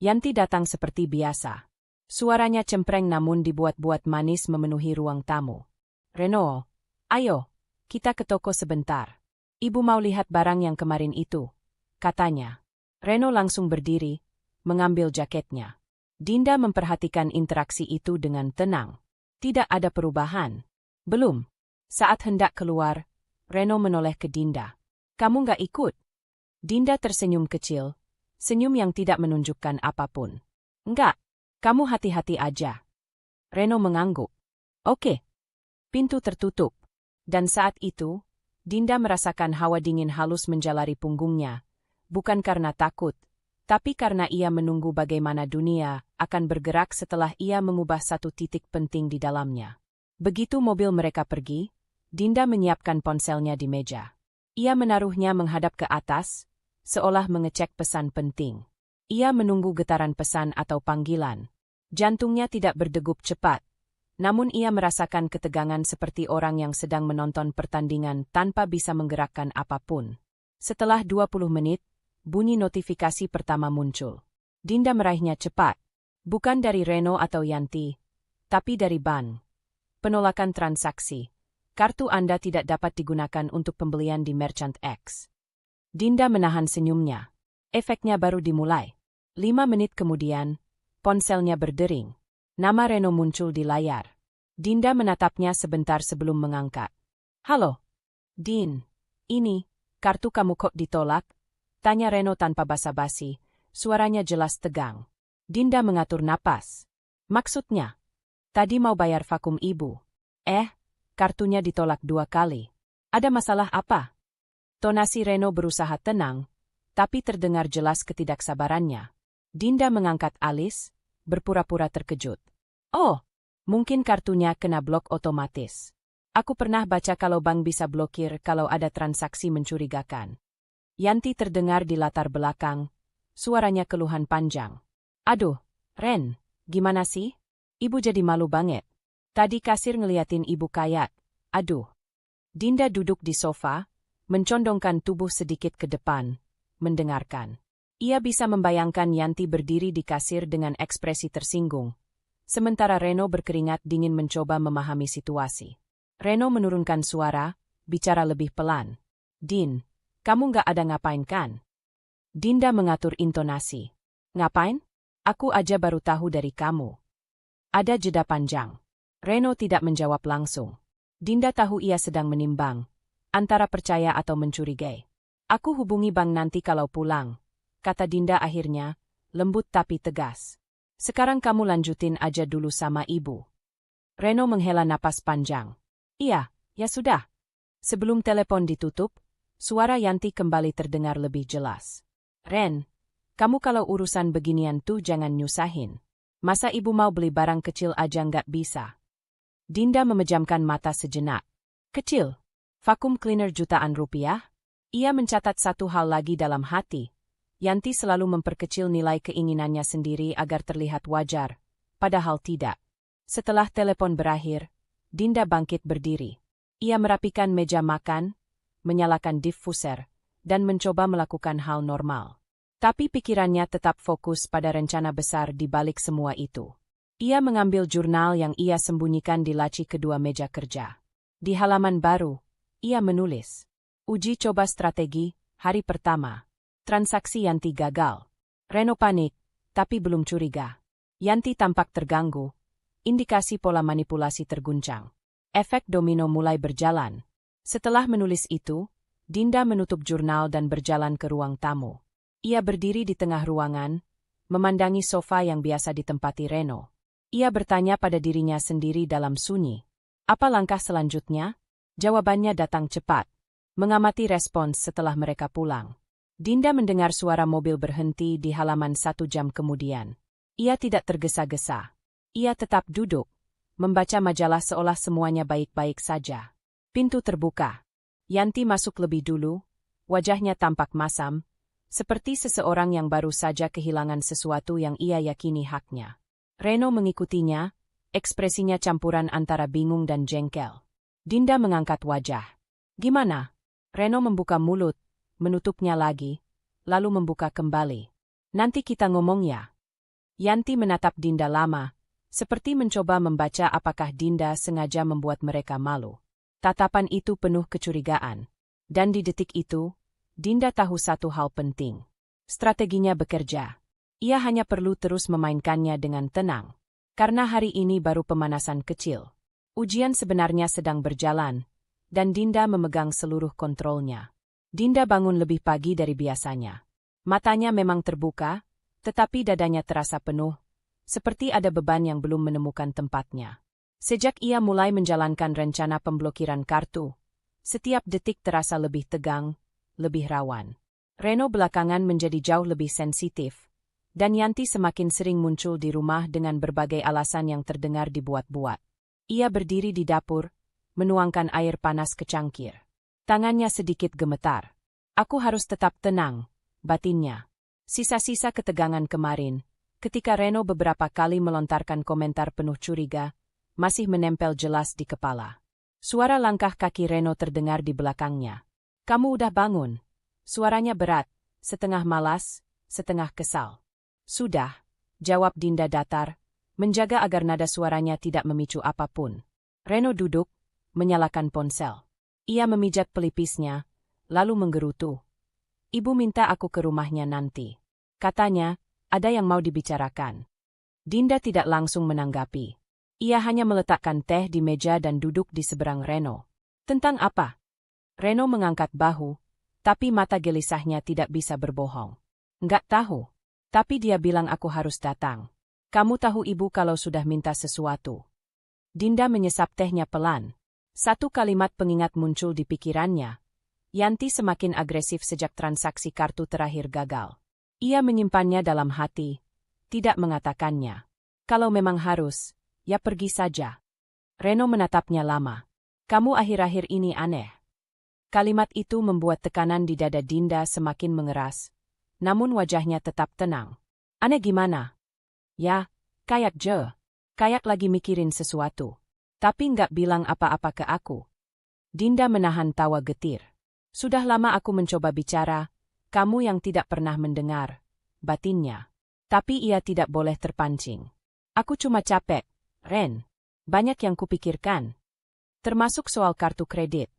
Yanti datang seperti biasa. Suaranya cempreng namun dibuat-buat manis memenuhi ruang tamu. "Reno, ayo, kita ke toko sebentar. Ibu mau lihat barang yang kemarin itu," katanya. Reno langsung berdiri, mengambil jaketnya. Dinda memperhatikan interaksi itu dengan tenang. Tidak ada perubahan. Belum. Saat hendak keluar, Reno menoleh ke Dinda. "Kamu nggak ikut?" Dinda tersenyum kecil. Senyum yang tidak menunjukkan apapun. "Enggak, kamu hati-hati aja." Reno mengangguk. "Oke." Pintu tertutup. Dan saat itu, Dinda merasakan hawa dingin halus menjalari punggungnya. Bukan karena takut, tapi karena ia menunggu bagaimana dunia akan bergerak setelah ia mengubah satu titik penting di dalamnya. Begitu mobil mereka pergi, Dinda menyiapkan ponselnya di meja. Ia menaruhnya menghadap ke atas, seolah mengecek pesan penting. Ia menunggu getaran pesan atau panggilan. Jantungnya tidak berdegup cepat, namun ia merasakan ketegangan seperti orang yang sedang menonton pertandingan tanpa bisa menggerakkan apapun. Setelah 20 menit, bunyi notifikasi pertama muncul. Dinda meraihnya cepat. Bukan dari Reno atau Yanti, tapi dari bank. Penolakan transaksi. Kartu Anda tidak dapat digunakan untuk pembelian di Merchant X. Dinda menahan senyumnya. Efeknya baru dimulai. 5 menit kemudian, ponselnya berdering. Nama Reno muncul di layar. Dinda menatapnya sebentar sebelum mengangkat. Halo, Din. Ini, kartu kamu kok ditolak? Tanya Reno tanpa basa-basi, suaranya jelas tegang. Dinda mengatur napas. Maksudnya? Tadi mau bayar vakum ibu. Kartunya ditolak 2 kali. Ada masalah apa? Tonasi Reno berusaha tenang, tapi terdengar jelas ketidaksabarannya. Dinda mengangkat alis, berpura-pura terkejut. Oh, mungkin kartunya kena blok otomatis. Aku pernah baca kalau bank bisa blokir kalau ada transaksi mencurigakan. Yanti terdengar di latar belakang, suaranya keluhan panjang. Aduh, Ren, gimana sih? Ibu jadi malu banget. Tadi kasir ngeliatin ibu kayak, aduh. Dinda duduk di sofa, mencondongkan tubuh sedikit ke depan, mendengarkan. Ia bisa membayangkan Yanti berdiri di kasir dengan ekspresi tersinggung. Sementara Reno berkeringat dingin mencoba memahami situasi. Reno menurunkan suara, bicara lebih pelan. Din, kamu nggak ada ngapain kan? Dinda mengatur intonasi. Ngapain? Aku aja baru tahu dari kamu. Ada jeda panjang. Reno tidak menjawab langsung. Dinda tahu ia sedang menimbang, antara percaya atau mencurigai. Aku hubungi bank nanti kalau pulang, kata Dinda akhirnya, lembut tapi tegas. Sekarang kamu lanjutin aja dulu sama ibu. Reno menghela napas panjang. Iya, ya sudah. Sebelum telepon ditutup, suara Yanti kembali terdengar lebih jelas. Ren, kamu kalau urusan beginian tuh jangan nyusahin. Masa ibu mau beli barang kecil aja nggak bisa? Dinda memejamkan mata sejenak. Kecil? Vakum cleaner jutaan rupiah? Ia mencatat satu hal lagi dalam hati. Yanti selalu memperkecil nilai keinginannya sendiri agar terlihat wajar, padahal tidak. Setelah telepon berakhir, Dinda bangkit berdiri. Ia merapikan meja makan, menyalakan diffuser, dan mencoba melakukan hal normal. Tapi pikirannya tetap fokus pada rencana besar di balik semua itu. Ia mengambil jurnal yang ia sembunyikan di laci kedua meja kerja. Di halaman baru, ia menulis. Uji coba strategi, hari pertama. Transaksi Yanti gagal. Reno panik, tapi belum curiga. Yanti tampak terganggu. Indikasi pola manipulasi terguncang. Efek domino mulai berjalan. Setelah menulis itu, Dinda menutup jurnal dan berjalan ke ruang tamu. Ia berdiri di tengah ruangan, memandangi sofa yang biasa ditempati Reno. Ia bertanya pada dirinya sendiri dalam sunyi. Apa langkah selanjutnya? Jawabannya datang cepat. Mengamati respons setelah mereka pulang. Dinda mendengar suara mobil berhenti di halaman 1 jam kemudian. Ia tidak tergesa-gesa. Ia tetap duduk, membaca majalah seolah semuanya baik-baik saja. Pintu terbuka. Yanti masuk lebih dulu, wajahnya tampak masam, seperti seseorang yang baru saja kehilangan sesuatu yang ia yakini haknya. Reno mengikutinya, ekspresinya campuran antara bingung dan jengkel. Dinda mengangkat wajah. Gimana? Reno membuka mulut, menutupnya lagi, lalu membuka kembali. Nanti kita ngomong ya. Yanti menatap Dinda lama, seperti mencoba membaca apakah Dinda sengaja membuat mereka malu. Tatapan itu penuh kecurigaan. Dan di detik itu, Dinda tahu satu hal penting. Strateginya bekerja. Ia hanya perlu terus memainkannya dengan tenang. Karena hari ini baru pemanasan kecil. Ujian sebenarnya sedang berjalan, dan Dinda memegang seluruh kontrolnya. Dinda bangun lebih pagi dari biasanya. Matanya memang terbuka, tetapi dadanya terasa penuh, seperti ada beban yang belum menemukan tempatnya. Sejak ia mulai menjalankan rencana pemblokiran kartu, setiap detik terasa lebih tegang, lebih rawan. Reno belakangan menjadi jauh lebih sensitif, dan Yanti semakin sering muncul di rumah dengan berbagai alasan yang terdengar dibuat-buat. Ia berdiri di dapur, menuangkan air panas ke cangkir. Tangannya sedikit gemetar. Aku harus tetap tenang, batinnya. Sisa-sisa ketegangan kemarin, ketika Reno beberapa kali melontarkan komentar penuh curiga, masih menempel jelas di kepala. Suara langkah kaki Reno terdengar di belakangnya. Kamu udah bangun? Suaranya berat, setengah malas, setengah kesal. Sudah, jawab Dinda datar, menjaga agar nada suaranya tidak memicu apapun. Reno duduk, menyalakan ponsel. Ia memijat pelipisnya, lalu menggerutu. Ibu minta aku ke rumahnya nanti. Katanya, ada yang mau dibicarakan. Dinda tidak langsung menanggapi. Ia hanya meletakkan teh di meja dan duduk di seberang Reno. Tentang apa? Reno mengangkat bahu, tapi mata gelisahnya tidak bisa berbohong. Nggak tahu. Tapi dia bilang aku harus datang. Kamu tahu ibu kalau sudah minta sesuatu. Dinda menyesap tehnya pelan. Satu kalimat pengingat muncul di pikirannya. Yanti semakin agresif sejak transaksi kartu terakhir gagal. Ia menyimpannya dalam hati, tidak mengatakannya. Kalau memang harus, ya pergi saja. Reno menatapnya lama. Kamu akhir-akhir ini aneh. Kalimat itu membuat tekanan di dada Dinda semakin mengeras, namun wajahnya tetap tenang. Aneh gimana? Ya, kayak kayak lagi mikirin sesuatu. Tapi nggak bilang apa-apa ke aku. Dinda menahan tawa getir. Sudah lama aku mencoba bicara, kamu yang tidak pernah mendengar, batinnya. Tapi ia tidak boleh terpancing. Aku cuma capek, Ren. Banyak yang kupikirkan. Termasuk soal kartu kredit.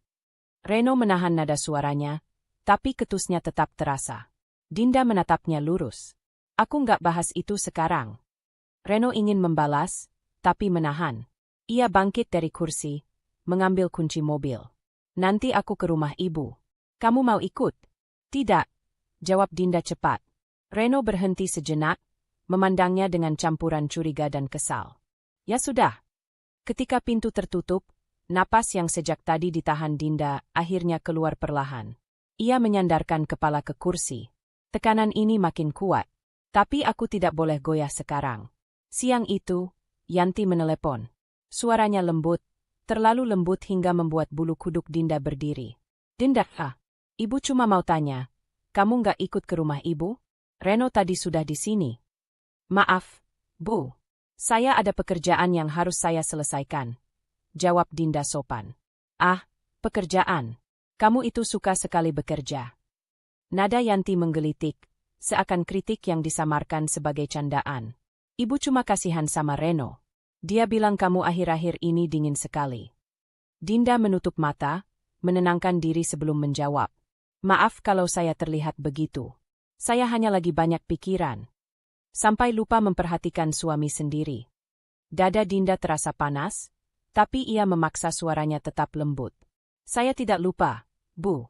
Reno menahan nada suaranya, tapi ketusnya tetap terasa. Dinda menatapnya lurus. Aku nggak bahas itu sekarang. Reno ingin membalas, tapi menahan. Ia bangkit dari kursi, mengambil kunci mobil. Nanti aku ke rumah ibu. Kamu mau ikut? Tidak, jawab Dinda cepat. Reno berhenti sejenak, memandangnya dengan campuran curiga dan kesal. Ya sudah. Ketika pintu tertutup, napas yang sejak tadi ditahan Dinda akhirnya keluar perlahan. Ia menyandarkan kepala ke kursi. Tekanan ini makin kuat. Tapi aku tidak boleh goyah sekarang. Siang itu, Yanti menelepon. Suaranya lembut, terlalu lembut hingga membuat bulu kuduk Dinda berdiri. Dinda, ibu cuma mau tanya, kamu nggak ikut ke rumah ibu? Reno tadi sudah di sini. Maaf, Bu. Saya ada pekerjaan yang harus saya selesaikan. Jawab Dinda sopan. Ah, pekerjaan. Kamu itu suka sekali bekerja. Nada Yanti menggelitik, seakan kritik yang disamarkan sebagai candaan. Ibu cuma kasihan sama Reno. Dia bilang kamu akhir-akhir ini dingin sekali. Dinda menutup mata, menenangkan diri sebelum menjawab. Maaf kalau saya terlihat begitu. Saya hanya lagi banyak pikiran. Sampai lupa memperhatikan suami sendiri. Dada Dinda terasa panas, tapi ia memaksa suaranya tetap lembut. Saya tidak lupa, Bu.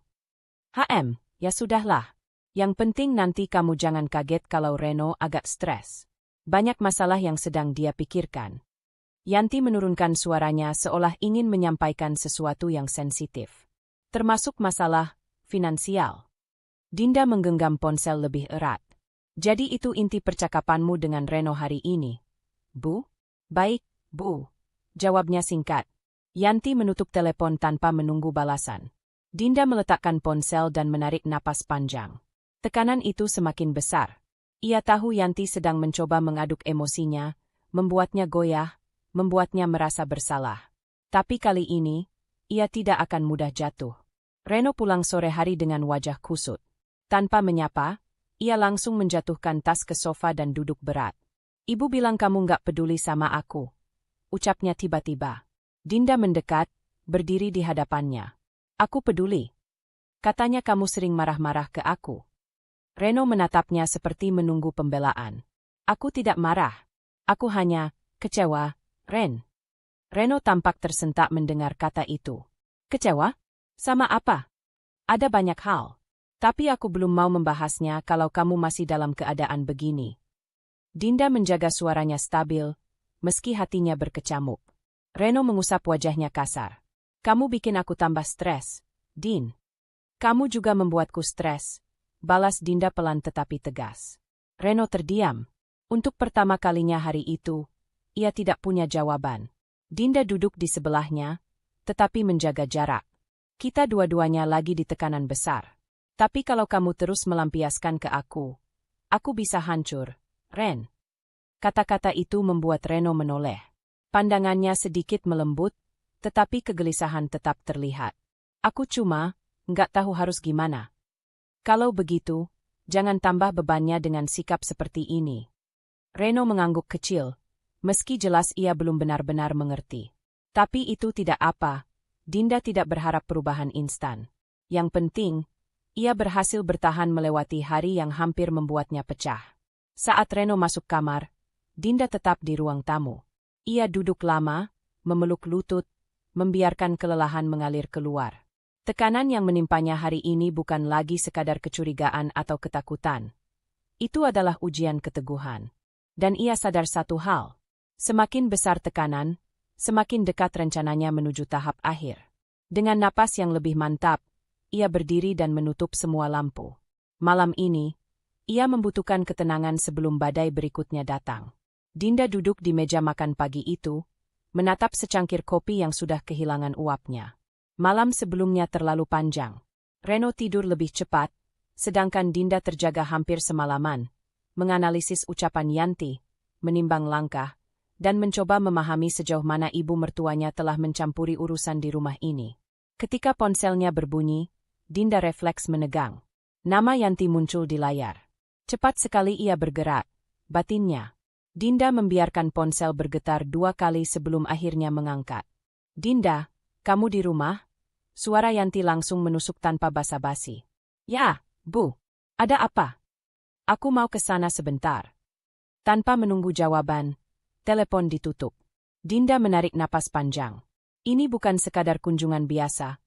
Ya sudahlah. Yang penting nanti kamu jangan kaget kalau Reno agak stres. Banyak masalah yang sedang dia pikirkan. Yanti menurunkan suaranya seolah ingin menyampaikan sesuatu yang sensitif. Termasuk masalah finansial. Dinda menggenggam ponsel lebih erat. Jadi itu inti percakapanmu dengan Reno hari ini, Bu? Baik, Bu. Jawabnya singkat. Yanti menutup telepon tanpa menunggu balasan. Dinda meletakkan ponsel dan menarik napas panjang. Tekanan itu semakin besar. Ia tahu Yanti sedang mencoba mengaduk emosinya, membuatnya goyah, membuatnya merasa bersalah. Tapi kali ini, ia tidak akan mudah jatuh. Reno pulang sore hari dengan wajah kusut. Tanpa menyapa, ia langsung menjatuhkan tas ke sofa dan duduk berat. Ibu bilang kamu nggak peduli sama aku. Ucapnya tiba-tiba. Dinda mendekat, berdiri di hadapannya. Aku peduli. Katanya kamu sering marah-marah ke aku. Reno menatapnya seperti menunggu pembelaan. Aku tidak marah. Aku hanya kecewa, Ren. Reno tampak tersentak mendengar kata itu. Kecewa? Sama apa? Ada banyak hal. Tapi aku belum mau membahasnya kalau kamu masih dalam keadaan begini. Dinda menjaga suaranya stabil, meski hatinya berkecamuk. Reno mengusap wajahnya kasar. Kamu bikin aku tambah stres, Din. Kamu juga membuatku stres, balas Dinda pelan tetapi tegas. Reno terdiam. Untuk pertama kalinya hari itu, ia tidak punya jawaban. Dinda duduk di sebelahnya, tetapi menjaga jarak. Kita dua-duanya lagi di tekanan besar. Tapi kalau kamu terus melampiaskan ke aku bisa hancur, Ren. Kata-kata itu membuat Reno menoleh. Pandangannya sedikit melembut, tetapi kegelisahan tetap terlihat. Aku cuma nggak tahu harus gimana. Kalau begitu, jangan tambah bebannya dengan sikap seperti ini. Reno mengangguk kecil, meski jelas ia belum benar-benar mengerti. Tapi itu tidak apa, Dinda tidak berharap perubahan instan. Yang penting, ia berhasil bertahan melewati hari yang hampir membuatnya pecah. Saat Reno masuk kamar, Dinda tetap di ruang tamu. Ia duduk lama, memeluk lutut, membiarkan kelelahan mengalir keluar. Tekanan yang menimpanya hari ini bukan lagi sekadar kecurigaan atau ketakutan. Itu adalah ujian keteguhan. Dan ia sadar satu hal. Semakin besar tekanan, semakin dekat rencananya menuju tahap akhir. Dengan napas yang lebih mantap, ia berdiri dan menutup semua lampu. Malam ini, ia membutuhkan ketenangan sebelum badai berikutnya datang. Dinda duduk di meja makan pagi itu, menatap secangkir kopi yang sudah kehilangan uapnya. Malam sebelumnya terlalu panjang. Reno tidur lebih cepat, sedangkan Dinda terjaga hampir semalaman, menganalisis ucapan Yanti, menimbang langkah, dan mencoba memahami sejauh mana ibu mertuanya telah mencampuri urusan di rumah ini. Ketika ponselnya berbunyi, Dinda refleks menegang. Nama Yanti muncul di layar. Cepat sekali ia bergerak, batinnya. Dinda membiarkan ponsel bergetar 2 kali sebelum akhirnya mengangkat. Dinda, kamu di rumah? Suara Yanti langsung menusuk tanpa basa-basi. Ya, Bu. Ada apa? Aku mau ke sana sebentar. Tanpa menunggu jawaban, telepon ditutup. Dinda menarik napas panjang. Ini bukan sekadar kunjungan biasa.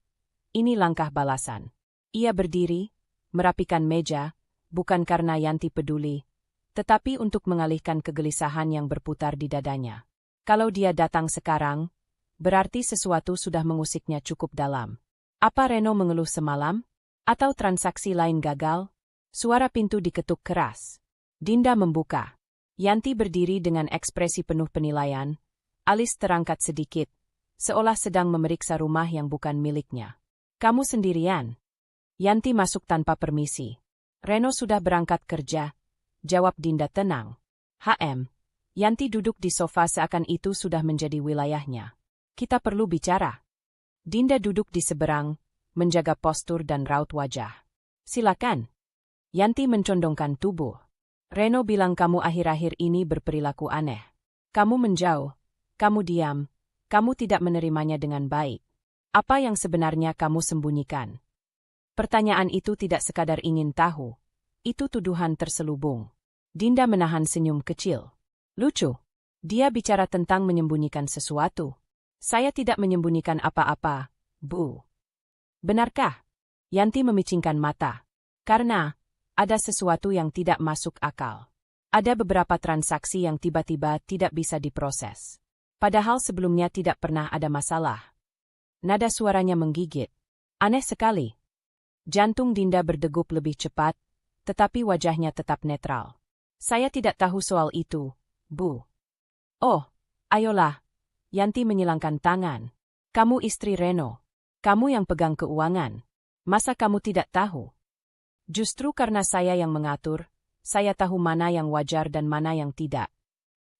Ini langkah balasan. Ia berdiri, merapikan meja, bukan karena Yanti peduli, tetapi untuk mengalihkan kegelisahan yang berputar di dadanya. Kalau dia datang sekarang, berarti sesuatu sudah mengusiknya cukup dalam. Apa Reno mengeluh semalam? Atau transaksi lain gagal? Suara pintu diketuk keras. Dinda membuka. Yanti berdiri dengan ekspresi penuh penilaian, alis terangkat sedikit, seolah sedang memeriksa rumah yang bukan miliknya. Kamu sendirian? Yanti masuk tanpa permisi. Reno sudah berangkat kerja, jawab Dinda tenang. Yanti duduk di sofa seakan itu sudah menjadi wilayahnya. Kita perlu bicara. Dinda duduk di seberang, menjaga postur dan raut wajah. Silakan. Yanti mencondongkan tubuh. Reno bilang kamu akhir-akhir ini berperilaku aneh. Kamu menjauh, kamu diam, kamu tidak menerimanya dengan baik. Apa yang sebenarnya kamu sembunyikan? Pertanyaan itu tidak sekadar ingin tahu. Itu tuduhan terselubung. Dinda menahan senyum kecil. Lucu. Dia bicara tentang menyembunyikan sesuatu. Saya tidak menyembunyikan apa-apa, Bu. Benarkah? Yanti memicingkan mata. Karena ada sesuatu yang tidak masuk akal. Ada beberapa transaksi yang tiba-tiba tidak bisa diproses. Padahal sebelumnya tidak pernah ada masalah. Nada suaranya menggigit. Aneh sekali. Jantung Dinda berdegup lebih cepat, tetapi wajahnya tetap netral. Saya tidak tahu soal itu, Bu. Oh, ayolah. Yanti menyilangkan tangan. Kamu istri Reno. Kamu yang pegang keuangan. Masa kamu tidak tahu? Justru karena saya yang mengatur, saya tahu mana yang wajar dan mana yang tidak.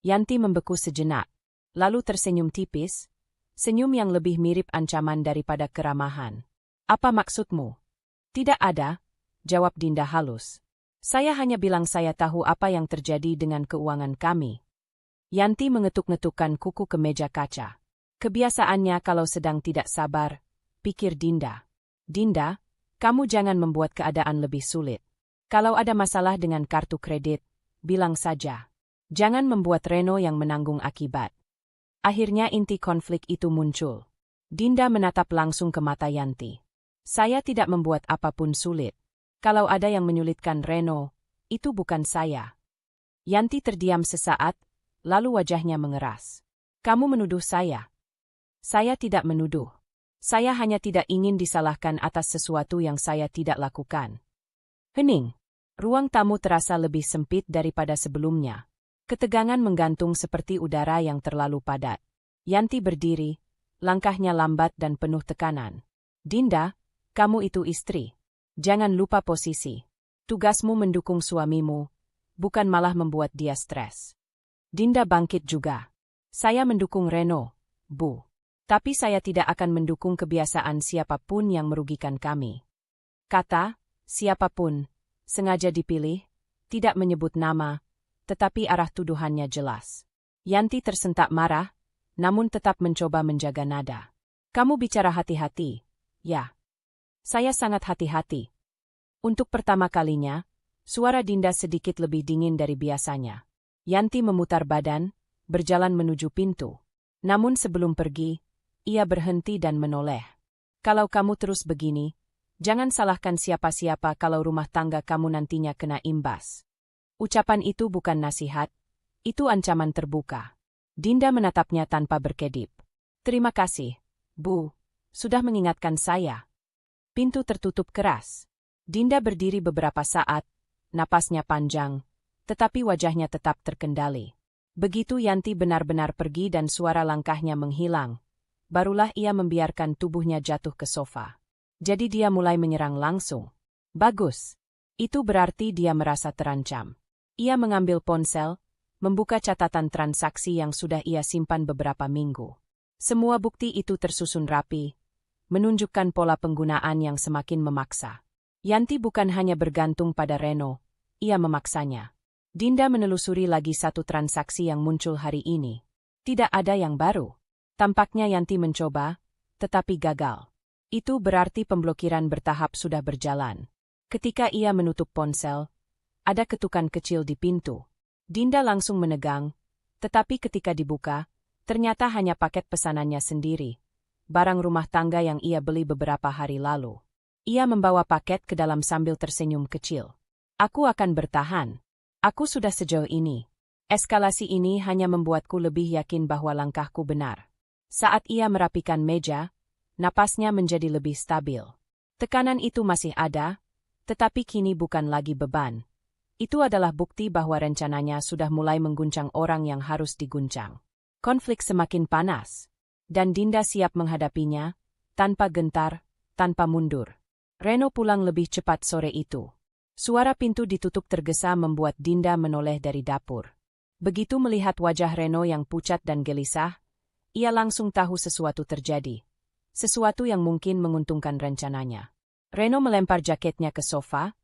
Yanti membeku sejenak, lalu tersenyum tipis, senyum yang lebih mirip ancaman daripada keramahan. Apa maksudmu? Tidak ada, jawab Dinda halus. Saya hanya bilang saya tahu apa yang terjadi dengan keuangan kami. Yanti mengetuk-ngetukkan kuku ke meja kaca. Kebiasaannya kalau sedang tidak sabar, pikir Dinda. Dinda, kamu jangan membuat keadaan lebih sulit. Kalau ada masalah dengan kartu kredit, bilang saja. Jangan membuat Reno yang menanggung akibat. Akhirnya inti konflik itu muncul. Dinda menatap langsung ke mata Yanti. Saya tidak membuat apapun sulit. Kalau ada yang menyulitkan Reno, itu bukan saya. Yanti terdiam sesaat, lalu wajahnya mengeras. Kamu menuduh saya. Saya tidak menuduh. Saya hanya tidak ingin disalahkan atas sesuatu yang saya tidak lakukan. Hening. Ruang tamu terasa lebih sempit daripada sebelumnya. Ketegangan menggantung seperti udara yang terlalu padat. Yanti berdiri, langkahnya lambat dan penuh tekanan. Dinda, kamu itu istri. Jangan lupa posisi. Tugasmu mendukung suamimu, bukan malah membuat dia stres. Dinda bangkit juga. Saya mendukung Reno, Bu. Tapi saya tidak akan mendukung kebiasaan siapapun yang merugikan kami. Kata, siapapun, sengaja dipilih, tidak menyebut nama, tetapi arah tuduhannya jelas. Yanti tersentak marah, namun tetap mencoba menjaga nada. Kamu bicara hati-hati, ya. Saya sangat hati-hati. Untuk pertama kalinya, Suara Dinda sedikit lebih dingin dari biasanya. Yanti memutar badan, berjalan menuju pintu. Namun sebelum pergi, ia berhenti dan menoleh. Kalau kamu terus begini, jangan salahkan siapa-siapa kalau rumah tangga kamu nantinya kena imbas. Ucapan itu bukan nasihat, itu ancaman terbuka. Dinda menatapnya tanpa berkedip. Terima kasih, Bu, sudah mengingatkan saya. Pintu tertutup keras. Dinda berdiri beberapa saat, napasnya panjang, tetapi wajahnya tetap terkendali. Begitu Yanti benar-benar pergi dan suara langkahnya menghilang, barulah ia membiarkan tubuhnya jatuh ke sofa. Jadi dia mulai menyerang langsung. Bagus. Itu berarti dia merasa terancam. Ia mengambil ponsel, membuka catatan transaksi yang sudah ia simpan beberapa minggu. Semua bukti itu tersusun rapi, menunjukkan pola penggunaan yang semakin memaksa. Yanti bukan hanya bergantung pada Reno, ia memaksanya. Dinda menelusuri lagi satu transaksi yang muncul hari ini. Tidak ada yang baru. Tampaknya Yanti mencoba, tetapi gagal. Itu berarti pemblokiran bertahap sudah berjalan. Ketika ia menutup ponsel, ada ketukan kecil di pintu. Dinda langsung menegang, tetapi ketika dibuka, ternyata hanya paket pesanannya sendiri. Barang rumah tangga yang ia beli beberapa hari lalu. Ia membawa paket ke dalam sambil tersenyum kecil. Aku akan bertahan. Aku sudah sejauh ini. Eskalasi ini hanya membuatku lebih yakin bahwa langkahku benar. Saat ia merapikan meja, napasnya menjadi lebih stabil. Tekanan itu masih ada, tetapi kini bukan lagi beban. Itu adalah bukti bahwa rencananya sudah mulai mengguncang orang yang harus diguncang. Konflik semakin panas, dan Dinda siap menghadapinya, tanpa gentar, tanpa mundur. Reno pulang lebih cepat sore itu. Suara pintu ditutup tergesa membuat Dinda menoleh dari dapur. Begitu melihat wajah Reno yang pucat dan gelisah, ia langsung tahu sesuatu terjadi. Sesuatu yang mungkin menguntungkan rencananya. Reno melempar jaketnya ke sofa,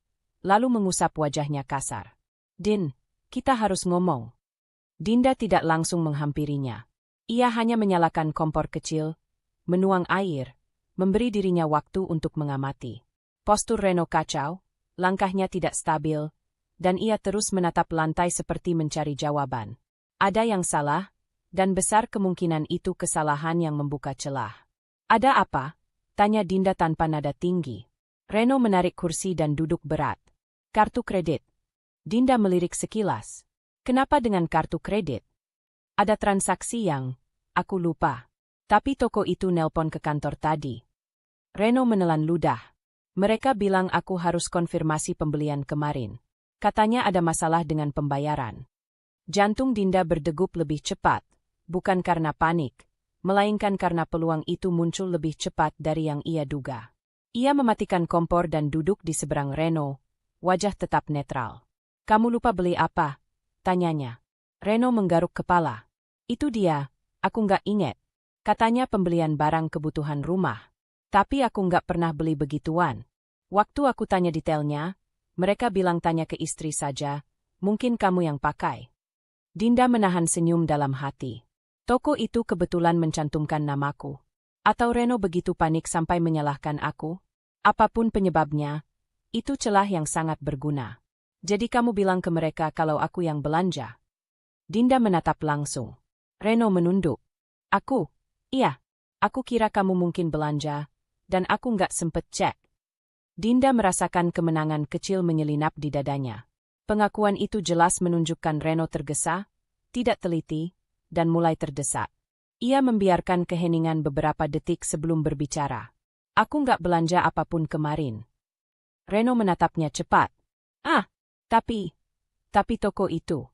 lalu mengusap wajahnya kasar. Din, kita harus ngomong. Dinda tidak langsung menghampirinya. Ia hanya menyalakan kompor kecil, menuang air, memberi dirinya waktu untuk mengamati. Postur Reno kacau, langkahnya tidak stabil, dan ia terus menatap lantai seperti mencari jawaban. Ada yang salah, dan besar kemungkinan itu kesalahan yang membuka celah. Ada apa? Tanya Dinda tanpa nada tinggi. Reno menarik kursi dan duduk berat. Kartu kredit. Dinda melirik sekilas. Kenapa dengan kartu kredit? Ada transaksi yang aku lupa. Tapi toko itu nelpon ke kantor tadi. Reno menelan ludah. Mereka bilang aku harus konfirmasi pembelian kemarin. Katanya ada masalah dengan pembayaran. Jantung Dinda berdegup lebih cepat, bukan karena panik, melainkan karena peluang itu muncul lebih cepat dari yang ia duga. Ia mematikan kompor dan duduk di seberang Reno, wajah tetap netral. Kamu lupa beli apa? Tanyanya. Reno menggaruk kepala. Itu dia, aku nggak inget. Katanya pembelian barang kebutuhan rumah. Tapi aku nggak pernah beli begituan. Waktu aku tanya detailnya, mereka bilang tanya ke istri saja, mungkin kamu yang pakai. Dinda menahan senyum dalam hati. Toko itu kebetulan mencantumkan namaku. Atau Reno begitu panik sampai menyalahkan aku? Apapun penyebabnya, itu celah yang sangat berguna. Jadi kamu bilang ke mereka kalau aku yang belanja? Dinda menatap langsung. Reno menunduk. Aku? Iya. Aku kira kamu mungkin belanja, dan aku nggak sempet cek. Dinda merasakan kemenangan kecil menyelinap di dadanya. Pengakuan itu jelas menunjukkan Reno tergesa, tidak teliti, dan mulai terdesak. Ia membiarkan keheningan beberapa detik sebelum berbicara. Aku nggak belanja apapun kemarin. Reno menatapnya cepat. Tapi toko itu.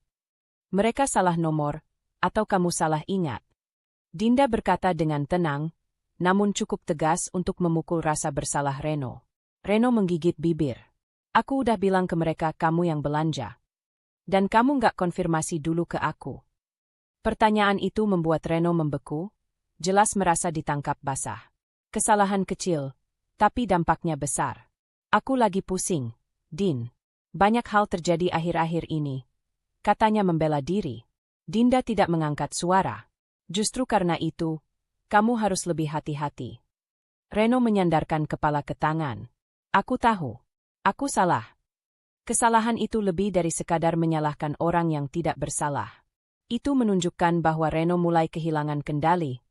Mereka salah nomor, atau kamu salah ingat? Dinda berkata dengan tenang, namun cukup tegas untuk memukul rasa bersalah Reno. Reno menggigit bibir. Aku udah bilang ke mereka kamu yang belanja. Dan kamu nggak konfirmasi dulu ke aku. Pertanyaan itu membuat Reno membeku, jelas merasa ditangkap basah. Kesalahan kecil, tapi dampaknya besar. Aku lagi pusing, Din. Banyak hal terjadi akhir-akhir ini. Katanya membela diri. Dinda tidak mengangkat suara. Justru karena itu, kamu harus lebih hati-hati. Reno menyandarkan kepala ke tangan. Aku tahu. Aku salah. Kesalahan itu lebih dari sekadar menyalahkan orang yang tidak bersalah. Itu menunjukkan bahwa Reno mulai kehilangan kendali,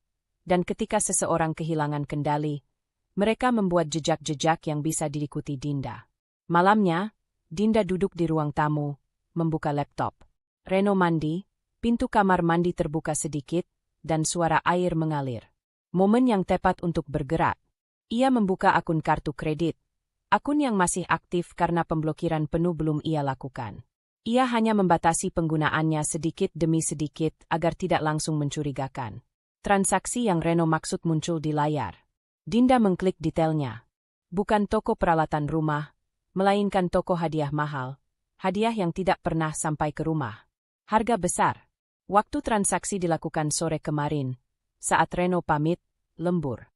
dan ketika seseorang kehilangan kendali, mereka membuat jejak-jejak yang bisa diikuti Dinda. Malamnya, Dinda duduk di ruang tamu, membuka laptop. Reno mandi, pintu kamar mandi terbuka sedikit, dan suara air mengalir. Momen yang tepat untuk bergerak. Ia membuka akun kartu kredit, akun yang masih aktif karena pemblokiran penuh belum ia lakukan. Ia hanya membatasi penggunaannya sedikit demi sedikit agar tidak langsung mencurigakan. Transaksi yang Reno maksud muncul di layar. Dinda mengklik detailnya. Bukan toko peralatan rumah, melainkan toko hadiah mahal. Hadiah yang tidak pernah sampai ke rumah. Harga besar. Waktu transaksi dilakukan sore kemarin. Saat Reno pamit, lembur.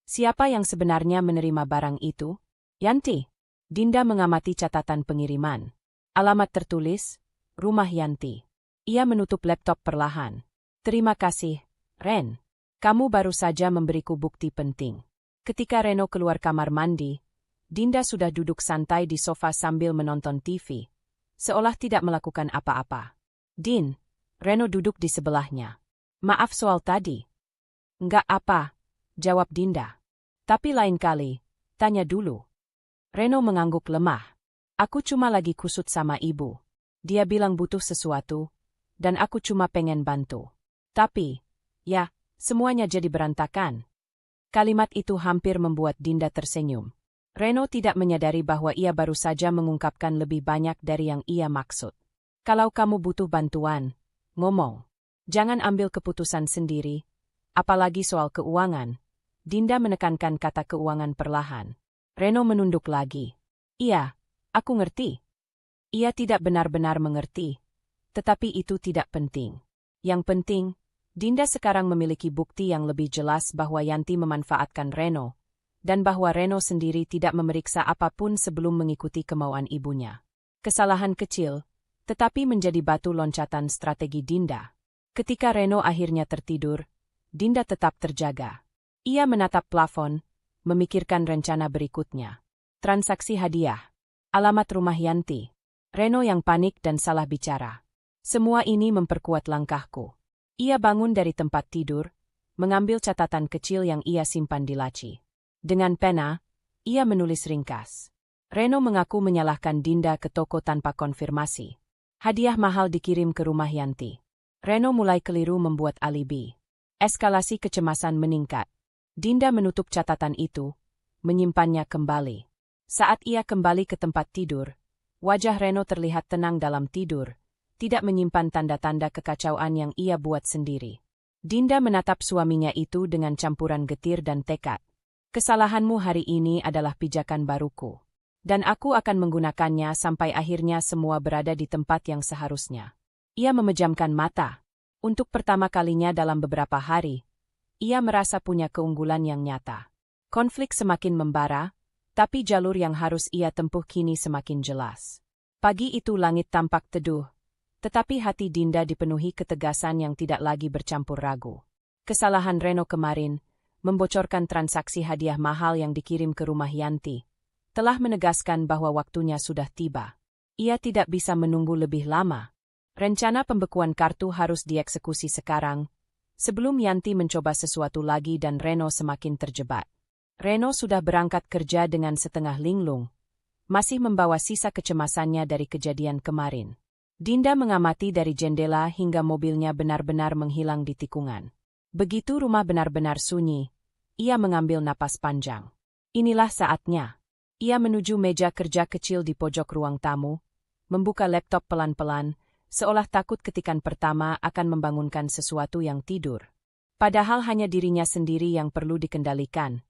Siapa yang sebenarnya menerima barang itu? Yanti. Dinda mengamati catatan pengiriman. Alamat tertulis, Rumah Yanti. Ia menutup laptop perlahan. Terima kasih, Ren. Kamu baru saja memberiku bukti penting. Ketika Reno keluar kamar mandi, Dinda sudah duduk santai di sofa sambil menonton TV, seolah tidak melakukan apa-apa. Din, Reno duduk di sebelahnya. Maaf soal tadi. Enggak apa, jawab Dinda. Tapi lain kali, tanya dulu. Reno mengangguk lemah. Aku cuma lagi kusut sama ibu. Dia bilang butuh sesuatu, dan aku cuma pengen bantu. Tapi, ya, semuanya jadi berantakan. Kalimat itu hampir membuat Dinda tersenyum. Reno tidak menyadari bahwa ia baru saja mengungkapkan lebih banyak dari yang ia maksud. Kalau kamu butuh bantuan, ngomong. Jangan ambil keputusan sendiri, apalagi soal keuangan. Dinda menekankan kata keuangan perlahan. Reno menunduk lagi. Iya. Aku ngerti. Ia tidak benar-benar mengerti, tetapi itu tidak penting. Yang penting, Dinda sekarang memiliki bukti yang lebih jelas bahwa Yanti memanfaatkan Reno, dan bahwa Reno sendiri tidak memeriksa apapun sebelum mengikuti kemauan ibunya. Kesalahan kecil, tetapi menjadi batu loncatan strategi Dinda. Ketika Reno akhirnya tertidur, Dinda tetap terjaga. Ia menatap plafon, memikirkan rencana berikutnya. Transaksi hadiah. Alamat rumah Yanti. Reno yang panik dan salah bicara. Semua ini memperkuat langkahku. Ia bangun dari tempat tidur, mengambil catatan kecil yang ia simpan di laci. Dengan pena, ia menulis ringkas. Reno mengaku menyalahkan Dinda ke toko tanpa konfirmasi. Hadiah mahal dikirim ke rumah Yanti. Reno mulai keliru membuat alibi. Eskalasi kecemasan meningkat. Dinda menutup catatan itu, menyimpannya kembali. Saat ia kembali ke tempat tidur, wajah Reno terlihat tenang dalam tidur, tidak menyimpan tanda-tanda kekacauan yang ia buat sendiri. Dinda menatap suaminya itu dengan campuran getir dan tekad. Kesalahanmu hari ini adalah pijakan baruku. Dan aku akan menggunakannya sampai akhirnya semua berada di tempat yang seharusnya. Ia memejamkan mata. Untuk pertama kalinya dalam beberapa hari, ia merasa punya keunggulan yang nyata. Konflik semakin membara, tapi jalur yang harus ia tempuh kini semakin jelas. Pagi itu langit tampak teduh, tetapi hati Dinda dipenuhi ketegasan yang tidak lagi bercampur ragu. Kesalahan Reno kemarin, membocorkan transaksi hadiah mahal yang dikirim ke rumah Yanti, telah menegaskan bahwa waktunya sudah tiba. Ia tidak bisa menunggu lebih lama. Rencana pembekuan kartu harus dieksekusi sekarang, sebelum Yanti mencoba sesuatu lagi dan Reno semakin terjebak. Reno sudah berangkat kerja dengan setengah linglung, masih membawa sisa kecemasannya dari kejadian kemarin. Dinda mengamati dari jendela hingga mobilnya benar-benar menghilang di tikungan. Begitu rumah benar-benar sunyi, ia mengambil napas panjang. Inilah saatnya. Ia menuju meja kerja kecil di pojok ruang tamu, membuka laptop pelan-pelan, seolah takut ketikan pertama akan membangunkan sesuatu yang tidur. Padahal hanya dirinya sendiri yang perlu dikendalikan.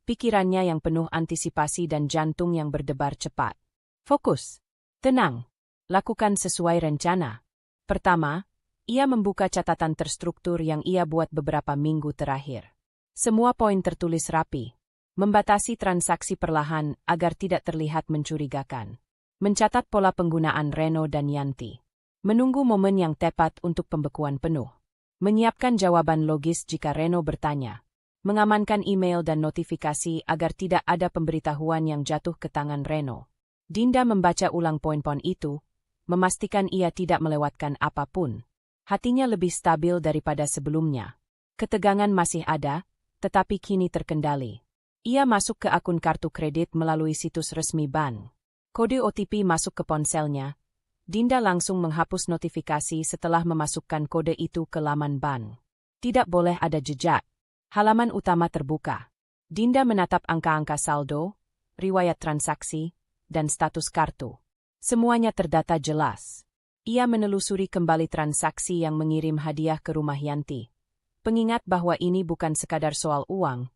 Pikirannya yang penuh antisipasi dan jantung yang berdebar cepat. Fokus. Tenang. Lakukan sesuai rencana. Pertama, ia membuka catatan terstruktur yang ia buat beberapa minggu terakhir. Semua poin tertulis rapi. Membatasi transaksi perlahan agar tidak terlihat mencurigakan. Mencatat pola penggunaan Reno dan Yanti. Menunggu momen yang tepat untuk pembekuan penuh. Menyiapkan jawaban logis jika Reno bertanya. Mengamankan email dan notifikasi agar tidak ada pemberitahuan yang jatuh ke tangan Reno. Dinda membaca ulang poin-poin itu, memastikan ia tidak melewatkan apapun. Hatinya lebih stabil daripada sebelumnya. Ketegangan masih ada, tetapi kini terkendali. Ia masuk ke akun kartu kredit melalui situs resmi bank. Kode OTP masuk ke ponselnya. Dinda langsung menghapus notifikasi setelah memasukkan kode itu ke laman bank. Tidak boleh ada jejak. Halaman utama terbuka. Dinda menatap angka-angka saldo, riwayat transaksi, dan status kartu. Semuanya terdata jelas. Ia menelusuri kembali transaksi yang mengirim hadiah ke rumah Yanti. Pengingat bahwa ini bukan sekadar soal uang,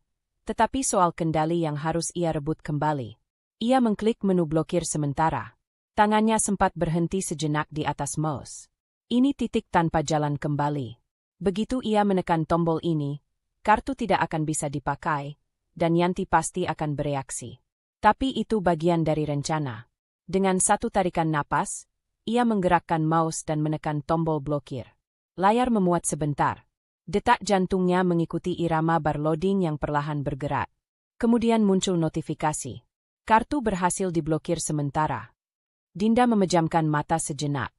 tetapi soal kendali yang harus ia rebut kembali. Ia mengklik menu blokir sementara. Tangannya sempat berhenti sejenak di atas mouse. Ini titik tanpa jalan kembali. Begitu ia menekan tombol ini, kartu tidak akan bisa dipakai, dan Yanti pasti akan bereaksi. Tapi itu bagian dari rencana. Dengan satu tarikan napas, ia menggerakkan mouse dan menekan tombol blokir. Layar memuat sebentar. Detak jantungnya mengikuti irama bar loading yang perlahan bergerak. Kemudian muncul notifikasi. Kartu berhasil diblokir sementara. Dinda memejamkan mata sejenak.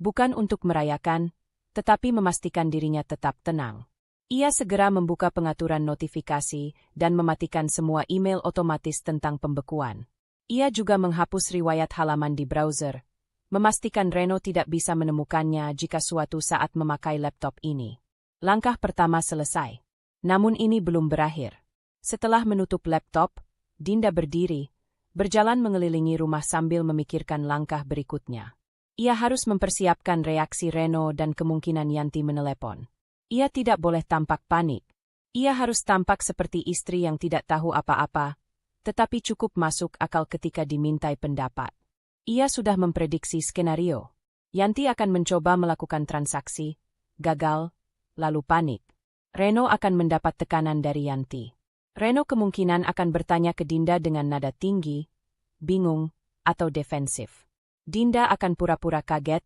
Bukan untuk merayakan, tetapi memastikan dirinya tetap tenang. Ia segera membuka pengaturan notifikasi dan mematikan semua email otomatis tentang pembekuan. Ia juga menghapus riwayat halaman di browser, memastikan Reno tidak bisa menemukannya jika suatu saat memakai laptop ini. Langkah pertama selesai. Namun ini belum berakhir. Setelah menutup laptop, Dinda berdiri, berjalan mengelilingi rumah sambil memikirkan langkah berikutnya. Ia harus mempersiapkan reaksi Reno dan kemungkinan Yanti menelepon. Ia tidak boleh tampak panik. Ia harus tampak seperti istri yang tidak tahu apa-apa, tetapi cukup masuk akal ketika dimintai pendapat. Ia sudah memprediksi skenario. Yanti akan mencoba melakukan transaksi, gagal, lalu panik. Reno akan mendapat tekanan dari Yanti. Reno kemungkinan akan bertanya ke Dinda dengan nada tinggi, bingung, atau defensif. Dinda akan pura-pura kaget,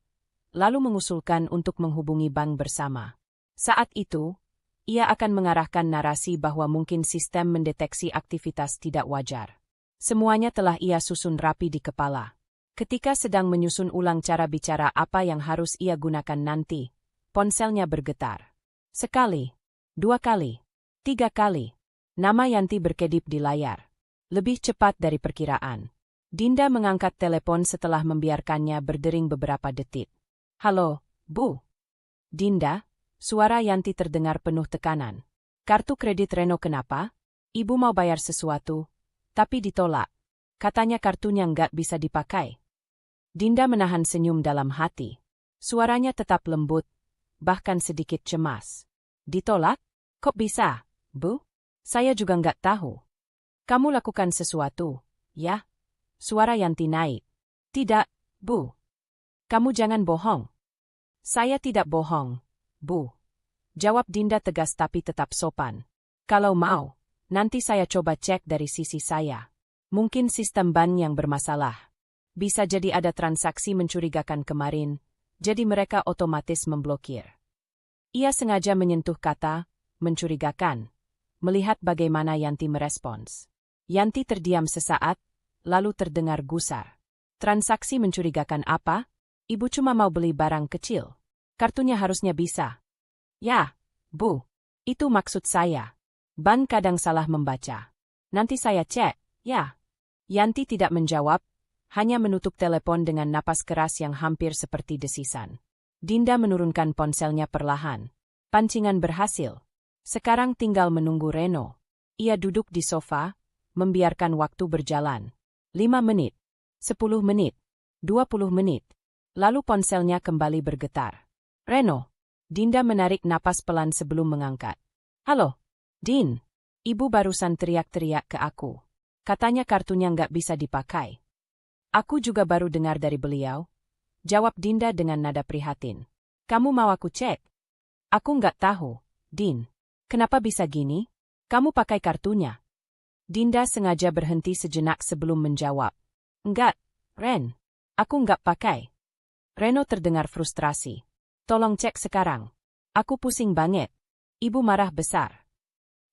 lalu mengusulkan untuk menghubungi bank bersama. Saat itu, ia akan mengarahkan narasi bahwa mungkin sistem mendeteksi aktivitas tidak wajar. Semuanya telah ia susun rapi di kepala. Ketika sedang menyusun ulang cara bicara apa yang harus ia gunakan nanti, ponselnya bergetar. Sekali, 2 kali, 3 kali. Nama Yanti berkedip di layar. Lebih cepat dari perkiraan. Dinda mengangkat telepon setelah membiarkannya berdering beberapa detik. Halo, Bu. Dinda, suara Yanti terdengar penuh tekanan. Kartu kredit Reno kenapa? Ibu mau bayar sesuatu, tapi ditolak. Katanya kartunya nggak bisa dipakai. Dinda menahan senyum dalam hati. Suaranya tetap lembut, bahkan sedikit cemas. Ditolak? Kok bisa, Bu? Saya juga nggak tahu. Kamu lakukan sesuatu, ya? Suara Yanti naik. Tidak, Bu. Kamu jangan bohong. Saya tidak bohong, Bu. Jawab Dinda tegas tapi tetap sopan. Kalau mau, nanti saya coba cek dari sisi saya. Mungkin sistem bank yang bermasalah. Bisa jadi ada transaksi mencurigakan kemarin, jadi mereka otomatis memblokir. Ia sengaja menyentuh kata, mencurigakan. Melihat bagaimana Yanti merespons. Yanti terdiam sesaat, lalu terdengar gusar. Transaksi mencurigakan apa? Ibu cuma mau beli barang kecil. Kartunya harusnya bisa. Ya, Bu. Itu maksud saya. Bank kadang salah membaca. Nanti saya cek, ya. Yanti tidak menjawab, hanya menutup telepon dengan napas keras yang hampir seperti desisan. Dinda menurunkan ponselnya perlahan. Pancingan berhasil. Sekarang tinggal menunggu Reno. Ia duduk di sofa, membiarkan waktu berjalan. 5 menit, 10 menit, 20 menit. Lalu ponselnya kembali bergetar. Reno. Dinda menarik napas pelan sebelum mengangkat. Halo, Din. Ibu barusan teriak-teriak ke aku. Katanya kartunya nggak bisa dipakai. Aku juga baru dengar dari beliau. Jawab Dinda dengan nada prihatin. Kamu mau aku cek? Aku nggak tahu, Din. Kenapa bisa gini? Kamu pakai kartunya. Dinda sengaja berhenti sejenak sebelum menjawab. Enggak, Ren. Aku nggak pakai. Reno terdengar frustrasi. Tolong cek sekarang. Aku pusing banget. Ibu marah besar.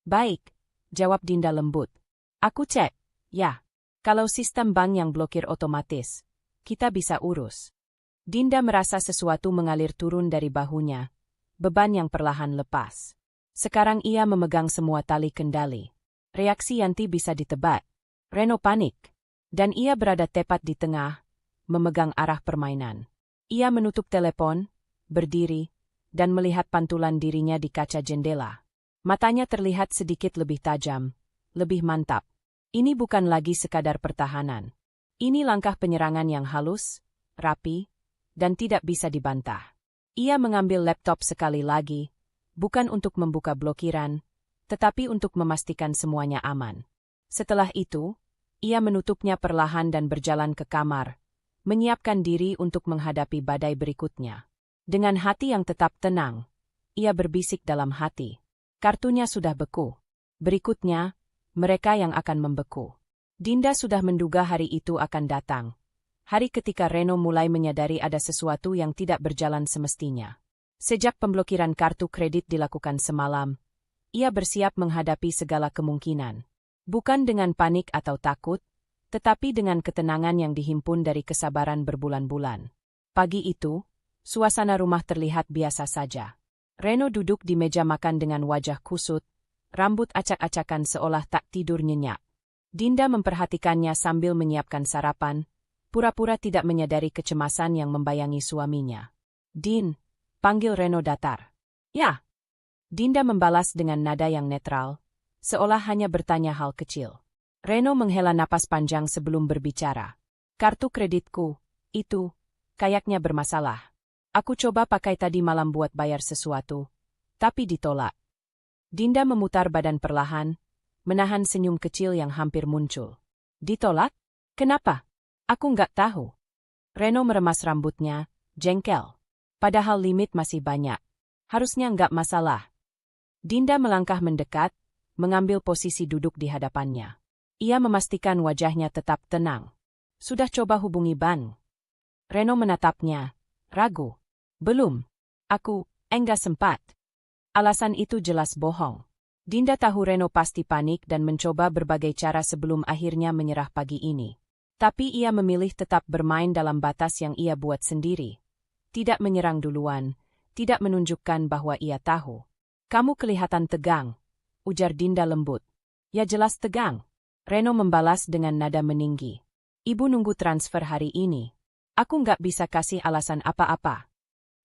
Baik, jawab Dinda lembut. Aku cek, ya. Kalau sistem bank yang blokir otomatis, kita bisa urus. Dinda merasa sesuatu mengalir turun dari bahunya, beban yang perlahan lepas. Sekarang ia memegang semua tali kendali. Reaksi Yanti bisa ditebak. Reno panik. Dan ia berada tepat di tengah, memegang arah permainan. Ia menutup telepon, berdiri, dan melihat pantulan dirinya di kaca jendela. Matanya terlihat sedikit lebih tajam, lebih mantap. Ini bukan lagi sekadar pertahanan. Ini langkah penyerangan yang halus, rapi, dan tidak bisa dibantah. Ia mengambil laptop sekali lagi, bukan untuk membuka blokiran, tetapi untuk memastikan semuanya aman. Setelah itu, ia menutupnya perlahan dan berjalan ke kamar, menyiapkan diri untuk menghadapi badai berikutnya. Dengan hati yang tetap tenang, ia berbisik dalam hati. Kartunya sudah beku. Berikutnya, mereka yang akan membeku. Dinda sudah menduga hari itu akan datang. Hari ketika Reno mulai menyadari ada sesuatu yang tidak berjalan semestinya. Sejak pemblokiran kartu kredit dilakukan semalam, ia bersiap menghadapi segala kemungkinan. Bukan dengan panik atau takut, tetapi dengan ketenangan yang dihimpun dari kesabaran berbulan-bulan. Pagi itu, suasana rumah terlihat biasa saja. Reno duduk di meja makan dengan wajah kusut, rambut acak-acakan seolah tak tidur nyenyak. Dinda memperhatikannya sambil menyiapkan sarapan, pura-pura tidak menyadari kecemasan yang membayangi suaminya. "Din," panggil Reno datar. "Ya." Dinda membalas dengan nada yang netral, seolah hanya bertanya hal kecil. Reno menghela napas panjang sebelum berbicara. "Kartu kreditku, itu, kayaknya bermasalah. Aku coba pakai tadi malam buat bayar sesuatu, tapi ditolak." Dinda memutar badan perlahan, menahan senyum kecil yang hampir muncul. "Ditolak? Kenapa? Aku nggak tahu." Reno meremas rambutnya, jengkel. Padahal limit masih banyak. Harusnya nggak masalah. Dinda melangkah mendekat, mengambil posisi duduk di hadapannya. Ia memastikan wajahnya tetap tenang. "Sudah coba hubungi bank?" Reno menatapnya, ragu. "Belum. Enggak sempat." Alasan itu jelas bohong. Dinda tahu Reno pasti panik dan mencoba berbagai cara sebelum akhirnya menyerah pagi ini. Tapi ia memilih tetap bermain dalam batas yang ia buat sendiri. Tidak menyerang duluan, tidak menunjukkan bahwa ia tahu. "Kamu kelihatan tegang," ujar Dinda lembut. "Ya jelas tegang." Reno membalas dengan nada meninggi. "Ibu nunggu transfer hari ini. Aku nggak bisa kasih alasan apa-apa."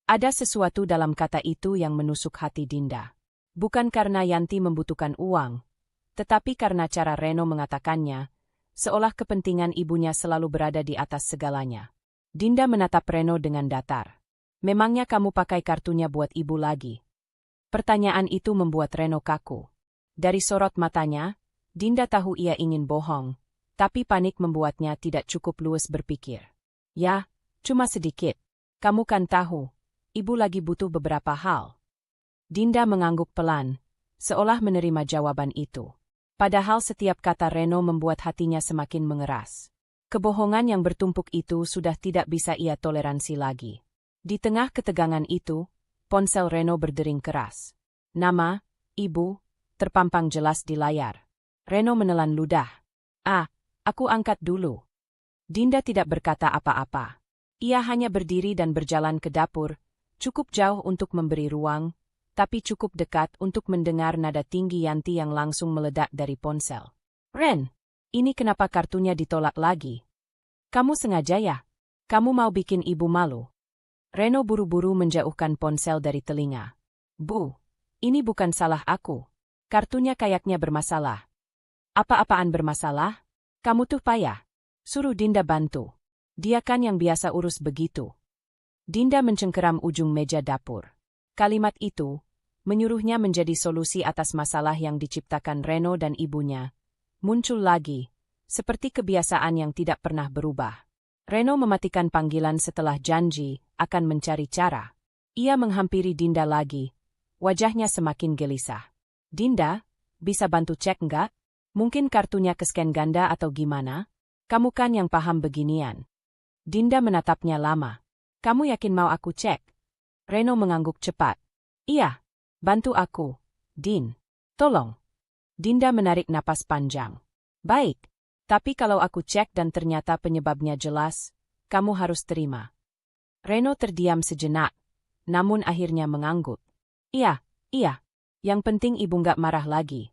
Ada sesuatu dalam kata itu yang menusuk hati Dinda. Bukan karena Yanti membutuhkan uang, tetapi karena cara Reno mengatakannya, seolah kepentingan ibunya selalu berada di atas segalanya. Dinda menatap Reno dengan datar. "Memangnya kamu pakai kartunya buat ibu lagi?" Pertanyaan itu membuat Reno kaku. Dari sorot matanya, Dinda tahu ia ingin bohong, tapi panik membuatnya tidak cukup luas berpikir. "Ya, cuma sedikit. Kamu kan tahu, ibu lagi butuh beberapa hal." Dinda mengangguk pelan, seolah menerima jawaban itu. Padahal setiap kata Reno membuat hatinya semakin mengeras. Kebohongan yang bertumpuk itu sudah tidak bisa ia toleransi lagi. Di tengah ketegangan itu, ponsel Reno berdering keras. Nama, ibu, terpampang jelas di layar. Reno menelan ludah. Aku angkat dulu." Dinda tidak berkata apa-apa. Ia hanya berdiri dan berjalan ke dapur, cukup jauh untuk memberi ruang, tapi cukup dekat untuk mendengar nada tinggi Yanti yang langsung meledak dari ponsel. "Ren, ini kenapa kartunya ditolak lagi? Kamu sengaja ya? Kamu mau bikin ibu malu?" Reno buru-buru menjauhkan ponsel dari telinga. "Bu, ini bukan salah aku. Kartunya kayaknya bermasalah." "Apa-apaan bermasalah? Kamu tuh payah. Suruh Dinda bantu. Dia kan yang biasa urus begitu." Dinda mencengkeram ujung meja dapur. Kalimat itu, menyuruhnya menjadi solusi atas masalah yang diciptakan Reno dan ibunya, muncul lagi, seperti kebiasaan yang tidak pernah berubah. Reno mematikan panggilan setelah janji akan mencari cara. Ia menghampiri Dinda lagi, wajahnya semakin gelisah. "Dinda, bisa bantu cek nggak? Mungkin kartunya ke-scan ganda atau gimana? Kamu kan yang paham beginian." Dinda menatapnya lama. "Kamu yakin mau aku cek?" Reno mengangguk cepat. "Iya, bantu aku, Din. Tolong." Dinda menarik napas panjang. "Baik, Tapi kalau aku cek dan ternyata penyebabnya jelas, kamu harus terima. Reno terdiam sejenak, namun akhirnya mengangguk. Iya, iya. Yang penting ibu nggak marah lagi.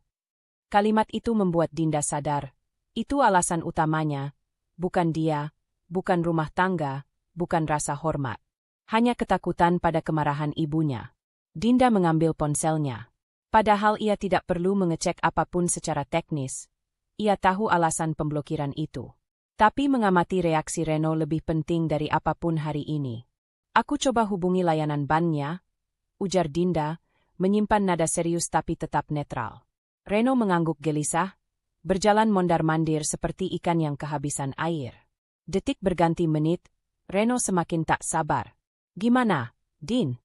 Kalimat itu membuat Dinda sadar. Itu alasan utamanya. Bukan dia, bukan rumah tangga, bukan rasa hormat. Hanya ketakutan pada kemarahan ibunya. Dinda mengambil ponselnya. Padahal ia tidak perlu mengecek apapun secara teknis. Ia tahu alasan pemblokiran itu. Tapi mengamati reaksi Reno lebih penting dari apapun hari ini. Aku coba hubungi layanan bannya, ujar Dinda, menyimpan nada serius tapi tetap netral. Reno mengangguk gelisah, berjalan mondar-mandir seperti ikan yang kehabisan air. Detik berganti menit, Reno semakin tak sabar. Gimana, Din?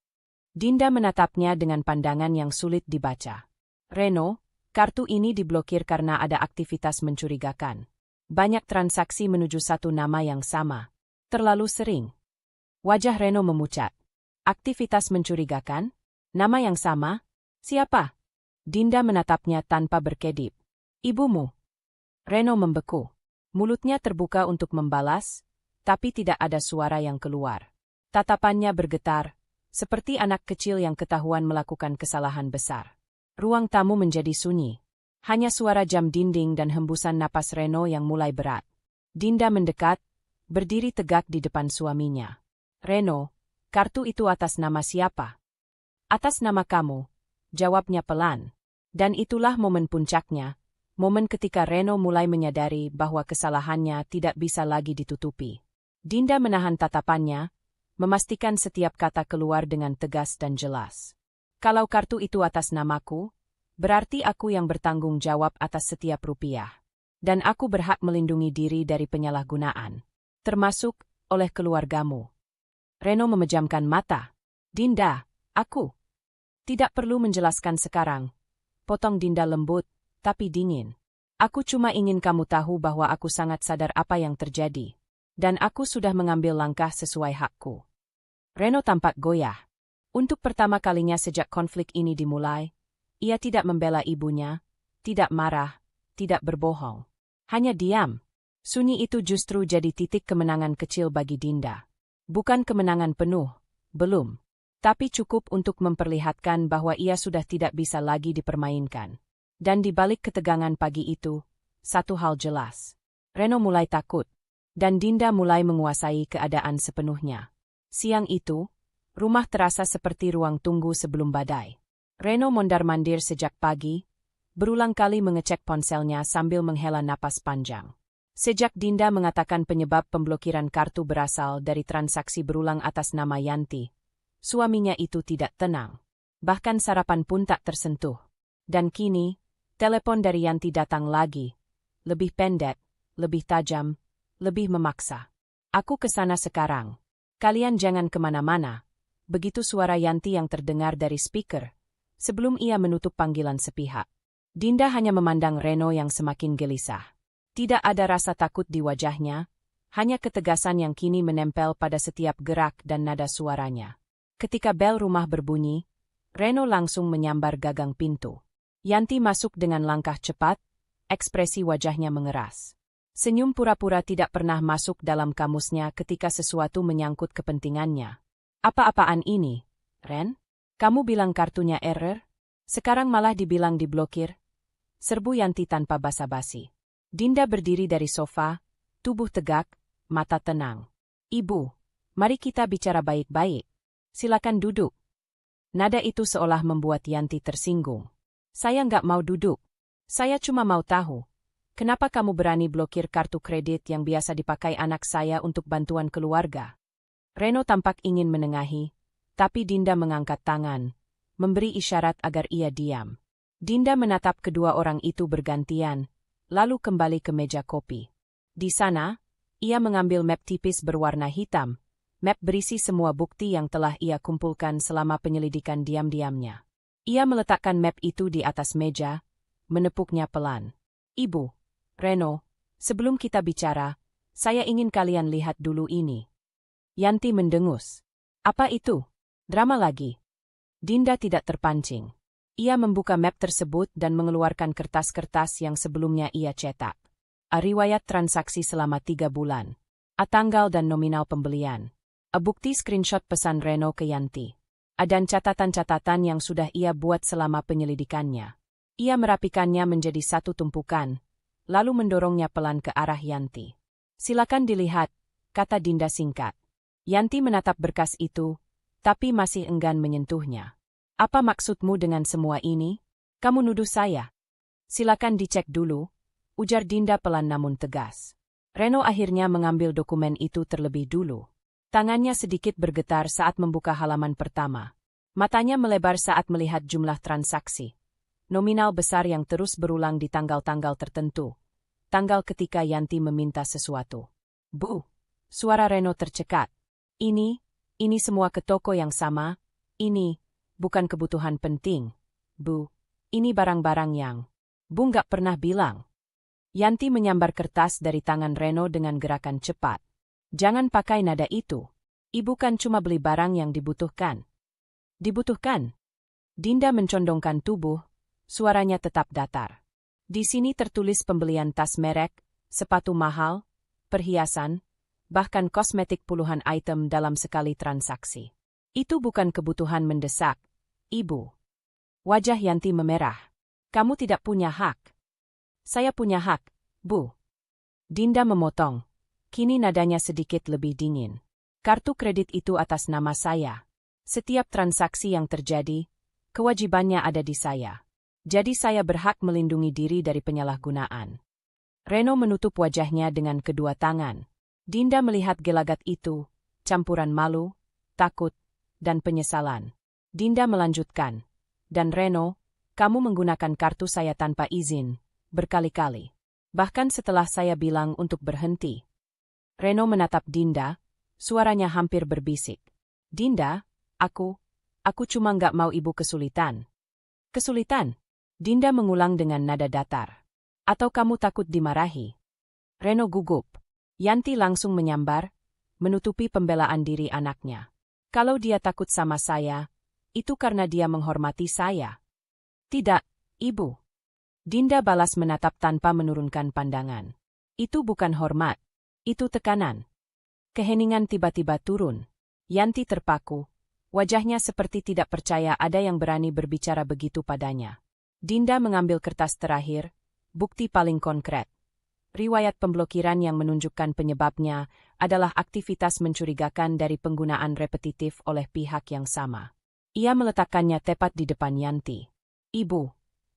Dinda menatapnya dengan pandangan yang sulit dibaca. Reno, kartu ini diblokir karena ada aktivitas mencurigakan. Banyak transaksi menuju satu nama yang sama. Terlalu sering. Wajah Reno memucat. Aktivitas mencurigakan? Nama yang sama? Siapa? Dinda menatapnya tanpa berkedip. Ibumu. Reno membeku. Mulutnya terbuka untuk membalas, tapi tidak ada suara yang keluar. Tatapannya bergetar, seperti anak kecil yang ketahuan melakukan kesalahan besar. Ruang tamu menjadi sunyi. Hanya suara jam dinding dan hembusan napas Reno yang mulai berat. Dinda mendekat, berdiri tegak di depan suaminya. Reno, kartu itu atas nama siapa? Atas nama kamu, jawabnya pelan. Dan itulah momen puncaknya, momen ketika Reno mulai menyadari bahwa kesalahannya tidak bisa lagi ditutupi. Dinda menahan tatapannya, memastikan setiap kata keluar dengan tegas dan jelas. Kalau kartu itu atas namaku, berarti aku yang bertanggung jawab atas setiap rupiah. Dan aku berhak melindungi diri dari penyalahgunaan. Termasuk oleh keluargamu. Reno memejamkan mata. Dinda, aku. Tidak perlu menjelaskan sekarang. Potong Dinda lembut, tapi dingin. Aku cuma ingin kamu tahu bahwa aku sangat sadar apa yang terjadi. Dan aku sudah mengambil langkah sesuai hakku. Reno tampak goyah. Untuk pertama kalinya sejak konflik ini dimulai, ia tidak membela ibunya, tidak marah, tidak berbohong. Hanya diam. Sunyi itu justru jadi titik kemenangan kecil bagi Dinda. Bukan kemenangan penuh, belum. Tapi cukup untuk memperlihatkan bahwa ia sudah tidak bisa lagi dipermainkan. Dan di balik ketegangan pagi itu, satu hal jelas. Reno mulai takut. Dan Dinda mulai menguasai keadaan sepenuhnya. Siang itu, rumah terasa seperti ruang tunggu sebelum badai. Reno mondar-mandir sejak pagi, berulang kali mengecek ponselnya sambil menghela napas panjang. Sejak Dinda mengatakan penyebab pemblokiran kartu berasal dari transaksi berulang atas nama Yanti, suaminya itu tidak tenang. Bahkan sarapan pun tak tersentuh. Dan kini, telepon dari Yanti datang lagi. Lebih pendek, lebih tajam, lebih memaksa. Aku kesana sekarang. Kalian jangan kemana-mana. Begitu suara Yanti yang terdengar dari speaker, sebelum ia menutup panggilan sepihak. Dinda hanya memandang Reno yang semakin gelisah. Tidak ada rasa takut di wajahnya, hanya ketegasan yang kini menempel pada setiap gerak dan nada suaranya. Ketika bel rumah berbunyi, Reno langsung menyambar gagang pintu. Yanti masuk dengan langkah cepat, ekspresi wajahnya mengeras. Senyum pura-pura tidak pernah masuk dalam kamusnya ketika sesuatu menyangkut kepentingannya. Apa-apaan ini, Ren? Kamu bilang kartunya error? Sekarang malah dibilang diblokir? Serbu Yanti tanpa basa-basi. Dinda berdiri dari sofa, tubuh tegak, mata tenang. Ibu, mari kita bicara baik-baik. Silakan duduk. Nada itu seolah membuat Yanti tersinggung. Saya nggak mau duduk. Saya cuma mau tahu. Kenapa kamu berani blokir kartu kredit yang biasa dipakai anak saya untuk bantuan keluarga? Reno tampak ingin menengahi, tapi Dinda mengangkat tangan, memberi isyarat agar ia diam. Dinda menatap kedua orang itu bergantian, lalu kembali ke meja kopi. Di sana, ia mengambil map tipis berwarna hitam, map berisi semua bukti yang telah ia kumpulkan selama penyelidikan diam-diamnya. Ia meletakkan map itu di atas meja, menepuknya pelan. Ibu, Reno, sebelum kita bicara, saya ingin kalian lihat dulu ini. Yanti mendengus. Apa itu? Drama lagi? Dinda tidak terpancing. Ia membuka map tersebut dan mengeluarkan kertas-kertas yang sebelumnya ia cetak. Riwayat transaksi selama 3 bulan. Tanggal dan nominal pembelian. Bukti screenshot pesan Reno ke Yanti. Dan catatan-catatan yang sudah ia buat selama penyelidikannya. Ia merapikannya menjadi satu tumpukan, lalu mendorongnya pelan ke arah Yanti. Silakan dilihat, kata Dinda singkat. Yanti menatap berkas itu, tapi masih enggan menyentuhnya. Apa maksudmu dengan semua ini? Kamu nuduh saya? Silakan dicek dulu, ujar Dinda pelan namun tegas. Reno akhirnya mengambil dokumen itu terlebih dulu. Tangannya sedikit bergetar saat membuka halaman pertama. Matanya melebar saat melihat jumlah transaksi. Nominal besar yang terus berulang di tanggal-tanggal tertentu. Tanggal ketika Yanti meminta sesuatu. Bu, suara Reno tercekat. Ini semua ke toko yang sama. Ini bukan kebutuhan penting. Bu, ini barang-barang yang Bu nggak pernah bilang. Yanti menyambar kertas dari tangan Reno dengan gerakan cepat. Jangan pakai nada itu. Ibu kan cuma beli barang yang dibutuhkan. Dibutuhkan? Dinda mencondongkan tubuh, suaranya tetap datar. Di sini tertulis pembelian tas merek, sepatu mahal, perhiasan, bahkan kosmetik puluhan item dalam sekali transaksi. Itu bukan kebutuhan mendesak, Ibu. Wajah Yanti memerah. Kamu tidak punya hak. Saya punya hak, Bu. Dinda memotong. Kini nadanya sedikit lebih dingin. Kartu kredit itu atas nama saya. Setiap transaksi yang terjadi, kewajibannya ada di saya. Jadi saya berhak melindungi diri dari penyalahgunaan. Reno menutup wajahnya dengan kedua tangan. Dinda melihat gelagat itu, campuran malu, takut, dan penyesalan. Dinda melanjutkan. Dan Reno, kamu menggunakan kartu saya tanpa izin, berkali-kali. Bahkan setelah saya bilang untuk berhenti. Reno menatap Dinda, suaranya hampir berbisik. Dinda, aku cuma nggak mau ibu kesulitan. Kesulitan? Dinda mengulang dengan nada datar. Atau kamu takut dimarahi? Reno gugup. Yanti langsung menyambar, menutupi pembelaan diri anaknya. Kalau dia takut sama saya, itu karena dia menghormati saya. Tidak, Ibu. Dinda balas menatap tanpa menurunkan pandangan. Itu bukan hormat. Itu tekanan. Keheningan tiba-tiba turun. Yanti terpaku. Wajahnya seperti tidak percaya ada yang berani berbicara begitu padanya. Dinda mengambil kertas terakhir, bukti paling konkret. Riwayat pemblokiran yang menunjukkan penyebabnya adalah aktivitas mencurigakan dari penggunaan repetitif oleh pihak yang sama. Ia meletakkannya tepat di depan Yanti. Ibu,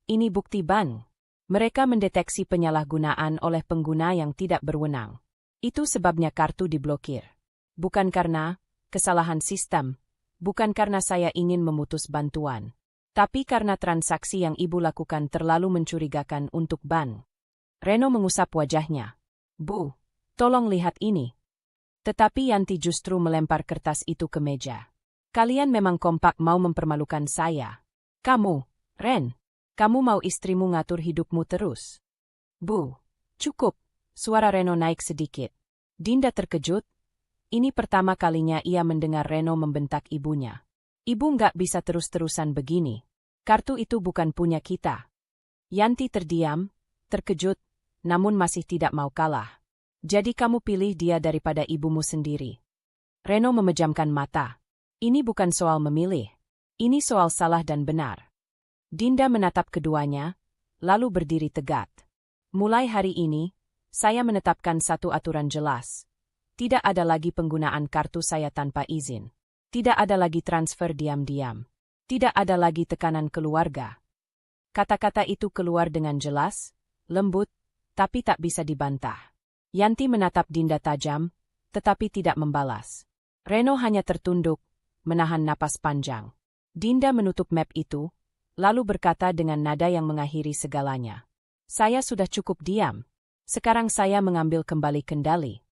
ini bukti bank. Mereka mendeteksi penyalahgunaan oleh pengguna yang tidak berwenang. Itu sebabnya kartu diblokir. Bukan karena kesalahan sistem, bukan karena saya ingin memutus bantuan, tapi karena transaksi yang ibu lakukan terlalu mencurigakan untuk bank. Reno mengusap wajahnya. Bu, tolong lihat ini. Tetapi Yanti justru melempar kertas itu ke meja. Kalian memang kompak mau mempermalukan saya. Kamu, Ren, kamu mau istrimu ngatur hidupmu terus. Bu, cukup. Suara Reno naik sedikit. Dinda terkejut. Ini pertama kalinya ia mendengar Reno membentak ibunya. Ibu nggak bisa terus-terusan begini. Kartu itu bukan punya kita. Yanti terdiam, terkejut, namun masih tidak mau kalah. Jadi kamu pilih dia daripada ibumu sendiri. Reno memejamkan mata. Ini bukan soal memilih. Ini soal salah dan benar. Dinda menatap keduanya, lalu berdiri tegak. Mulai hari ini, saya menetapkan satu aturan jelas. Tidak ada lagi penggunaan kartu saya tanpa izin. Tidak ada lagi transfer diam-diam. Tidak ada lagi tekanan keluarga. Kata-kata itu keluar dengan jelas, lembut, tapi tak bisa dibantah. Yanti menatap Dinda tajam, tetapi tidak membalas. Reno hanya tertunduk, menahan napas panjang. Dinda menutup map itu, lalu berkata dengan nada yang mengakhiri segalanya. Saya sudah cukup diam. Sekarang saya mengambil kembali kendali.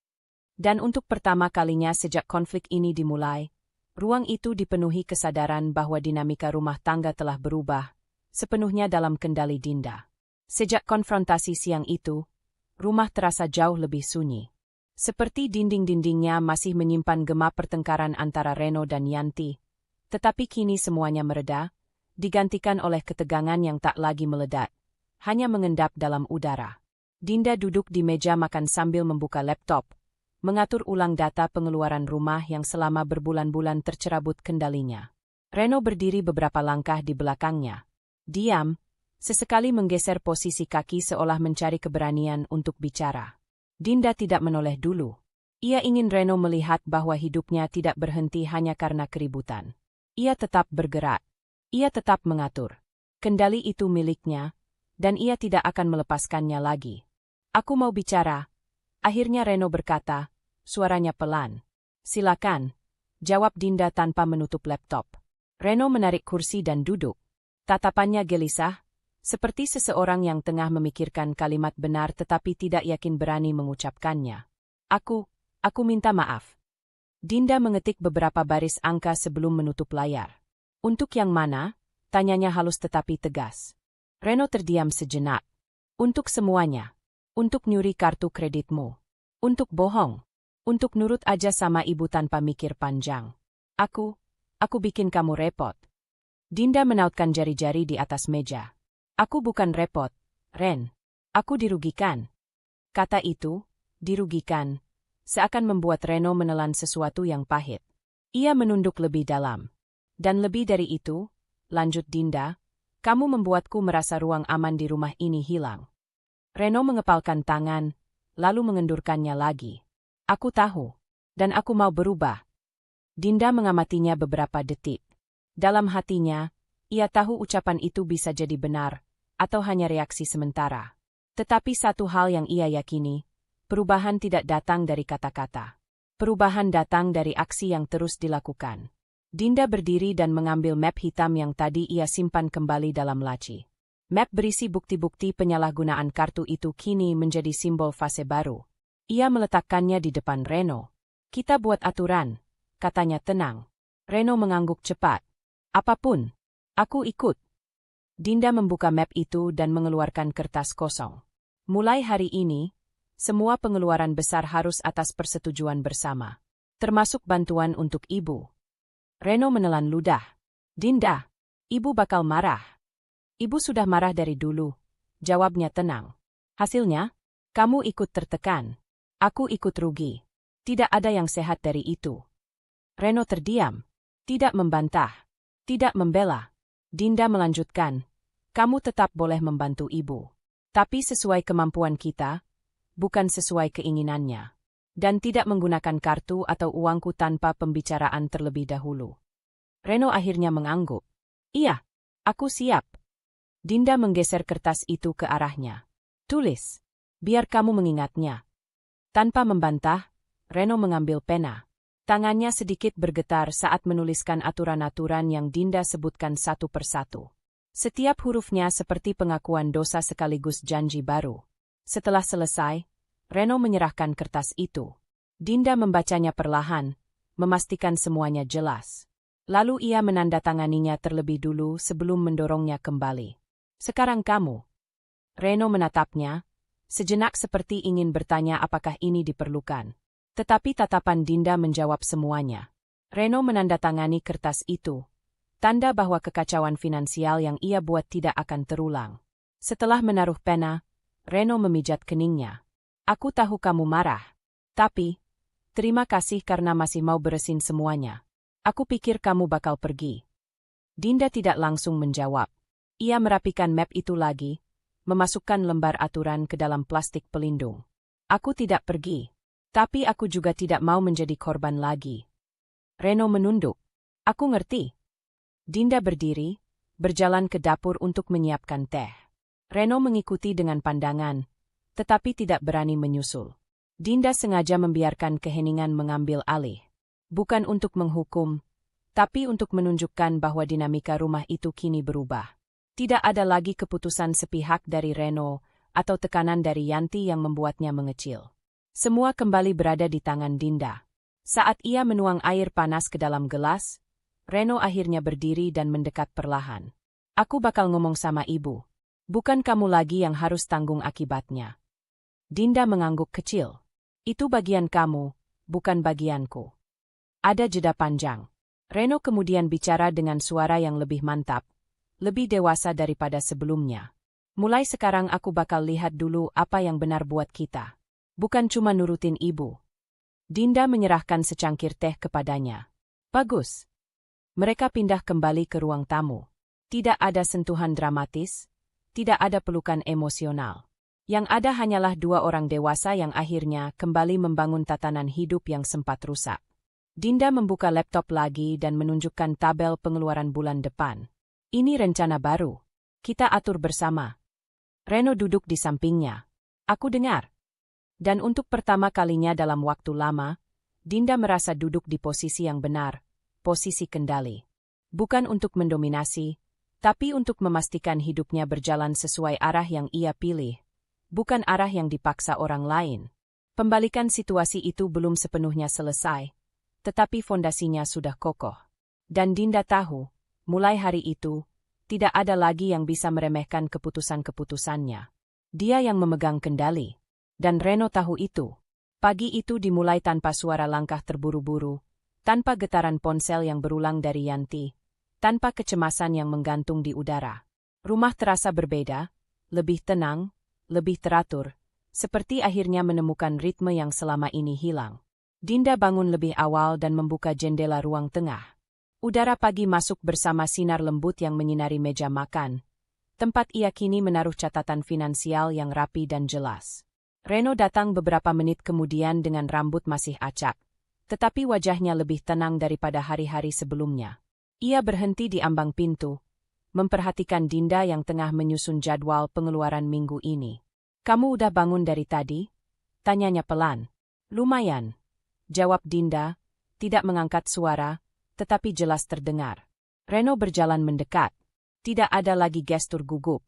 Dan untuk pertama kalinya sejak konflik ini dimulai, ruang itu dipenuhi kesadaran bahwa dinamika rumah tangga telah berubah, sepenuhnya dalam kendali Dinda. Sejak konfrontasi siang itu, rumah terasa jauh lebih sunyi. Seperti dinding-dindingnya masih menyimpan gema pertengkaran antara Reno dan Yanti, tetapi kini semuanya mereda, digantikan oleh ketegangan yang tak lagi meledak, hanya mengendap dalam udara. Dinda duduk di meja makan sambil membuka laptop, mengatur ulang data pengeluaran rumah yang selama berbulan-bulan tercerabut kendalinya. Reno berdiri beberapa langkah di belakangnya. Diam, sesekali menggeser posisi kaki seolah mencari keberanian untuk bicara. Dinda tidak menoleh dulu. Ia ingin Reno melihat bahwa hidupnya tidak berhenti hanya karena keributan. Ia tetap bergerak. Ia tetap mengatur. Kendali itu miliknya, dan ia tidak akan melepaskannya lagi. Aku mau bicara. Akhirnya Reno berkata, suaranya pelan. Silakan, jawab Dinda tanpa menutup laptop. Reno menarik kursi dan duduk. Tatapannya gelisah, seperti seseorang yang tengah memikirkan kalimat benar tetapi tidak yakin berani mengucapkannya. Aku minta maaf. Dinda mengetik beberapa baris angka sebelum menutup layar. Untuk yang mana? Tanyanya halus tetapi tegas. Reno terdiam sejenak. Untuk semuanya. Untuk nyuri kartu kreditmu. Untuk bohong. Untuk nurut aja sama ibu tanpa mikir panjang. Aku bikin kamu repot. Dinda menautkan jari-jari di atas meja. Aku bukan repot, Ren. Aku dirugikan. Kata itu, dirugikan, seakan membuat Reno menelan sesuatu yang pahit. Ia menunduk lebih dalam. Dan lebih dari itu, lanjut Dinda, kamu membuatku merasa ruang aman di rumah ini hilang. Reno mengepalkan tangan, lalu mengendurkannya lagi. Aku tahu, dan aku mau berubah. Dinda mengamatinya beberapa detik. Dalam hatinya, ia tahu ucapan itu bisa jadi benar, atau hanya reaksi sementara. Tetapi satu hal yang ia yakini, perubahan tidak datang dari kata-kata. Perubahan datang dari aksi yang terus dilakukan. Dinda berdiri dan mengambil map hitam yang tadi ia simpan kembali dalam laci. Map berisi bukti-bukti penyalahgunaan kartu itu kini menjadi simbol fase baru. Ia meletakkannya di depan Reno. Kita buat aturan, katanya tenang. Reno mengangguk cepat. Apapun, aku ikut. Dinda membuka map itu dan mengeluarkan kertas kosong. Mulai hari ini, semua pengeluaran besar harus atas persetujuan bersama. Termasuk bantuan untuk ibu. Reno menelan ludah. Dinda, ibu bakal marah. Ibu sudah marah dari dulu, jawabnya tenang. Hasilnya, kamu ikut tertekan. Aku ikut rugi. Tidak ada yang sehat dari itu. Reno terdiam. Tidak membantah. Tidak membela. Dinda melanjutkan. Kamu tetap boleh membantu ibu. Tapi sesuai kemampuan kita, bukan sesuai keinginannya. Dan tidak menggunakan kartu atau uangku tanpa pembicaraan terlebih dahulu. Reno akhirnya mengangguk. Iya, aku siap. Dinda menggeser kertas itu ke arahnya. Tulis, biar kamu mengingatnya. Tanpa membantah, Reno mengambil pena. Tangannya sedikit bergetar saat menuliskan aturan-aturan yang Dinda sebutkan satu persatu. Setiap hurufnya seperti pengakuan dosa sekaligus janji baru. Setelah selesai, Reno menyerahkan kertas itu. Dinda membacanya perlahan, memastikan semuanya jelas. Lalu ia menandatanganinya terlebih dulu sebelum mendorongnya kembali. Sekarang kamu. Reno menatapnya, sejenak seperti ingin bertanya apakah ini diperlukan. Tetapi tatapan Dinda menjawab semuanya. Reno menandatangani kertas itu. Tanda bahwa kekacauan finansial yang ia buat tidak akan terulang. Setelah menaruh pena, Reno memijat keningnya. Aku tahu kamu marah. Tapi, terima kasih karena masih mau beresin semuanya. Aku pikir kamu bakal pergi. Dinda tidak langsung menjawab. Ia merapikan map itu lagi, memasukkan lembar aturan ke dalam plastik pelindung. Aku tidak pergi. Tapi aku juga tidak mau menjadi korban lagi. Reno menunduk. Aku ngerti. Dinda berdiri, berjalan ke dapur untuk menyiapkan teh. Reno mengikuti dengan pandangan, tetapi tidak berani menyusul. Dinda sengaja membiarkan keheningan mengambil alih. Bukan untuk menghukum, tapi untuk menunjukkan bahwa dinamika rumah itu kini berubah. Tidak ada lagi keputusan sepihak dari Reno atau tekanan dari Yanti yang membuatnya mengecil. Semua kembali berada di tangan Dinda. Saat ia menuang air panas ke dalam gelas, Reno akhirnya berdiri dan mendekat perlahan. Aku bakal ngomong sama ibu. Bukan kamu lagi yang harus tanggung akibatnya. Dinda mengangguk kecil. Itu bagian kamu, bukan bagianku. Ada jeda panjang. Reno kemudian bicara dengan suara yang lebih mantap, lebih dewasa daripada sebelumnya. Mulai sekarang aku bakal lihat dulu apa yang benar buat kita. Bukan cuma nurutin ibu. Dinda menyerahkan secangkir teh kepadanya. Bagus. Mereka pindah kembali ke ruang tamu. Tidak ada sentuhan dramatis, tidak ada pelukan emosional. Yang ada hanyalah dua orang dewasa yang akhirnya kembali membangun tatanan hidup yang sempat rusak. Dinda membuka laptop lagi dan menunjukkan tabel pengeluaran bulan depan. Ini rencana baru. Kita atur bersama. Reno duduk di sampingnya. Aku dengar. Dan untuk pertama kalinya dalam waktu lama, Dinda merasa duduk di posisi yang benar, posisi kendali. Bukan untuk mendominasi, tapi untuk memastikan hidupnya berjalan sesuai arah yang ia pilih. Bukan arah yang dipaksa orang lain. Pembalikan situasi itu belum sepenuhnya selesai, tetapi fondasinya sudah kokoh. Dan Dinda tahu, mulai hari itu, tidak ada lagi yang bisa meremehkan keputusan-keputusannya. Dia yang memegang kendali. Dan Reno tahu itu. Pagi itu dimulai tanpa suara langkah terburu-buru, tanpa getaran ponsel yang berulang dari Yanti, tanpa kecemasan yang menggantung di udara. Rumah terasa berbeda, lebih tenang, lebih teratur, seperti akhirnya menemukan ritme yang selama ini hilang. Dinda bangun lebih awal dan membuka jendela ruang tengah. Udara pagi masuk bersama sinar lembut yang menyinari meja makan. Tempat ia kini menaruh catatan finansial yang rapi dan jelas. Reno datang beberapa menit kemudian dengan rambut masih acak, tetapi wajahnya lebih tenang daripada hari-hari sebelumnya. Ia berhenti di ambang pintu, memperhatikan Dinda yang tengah menyusun jadwal pengeluaran minggu ini. Kamu udah bangun dari tadi? Tanyanya pelan. Lumayan. Jawab Dinda, tidak mengangkat suara, tetapi jelas terdengar. Reno berjalan mendekat. Tidak ada lagi gestur gugup.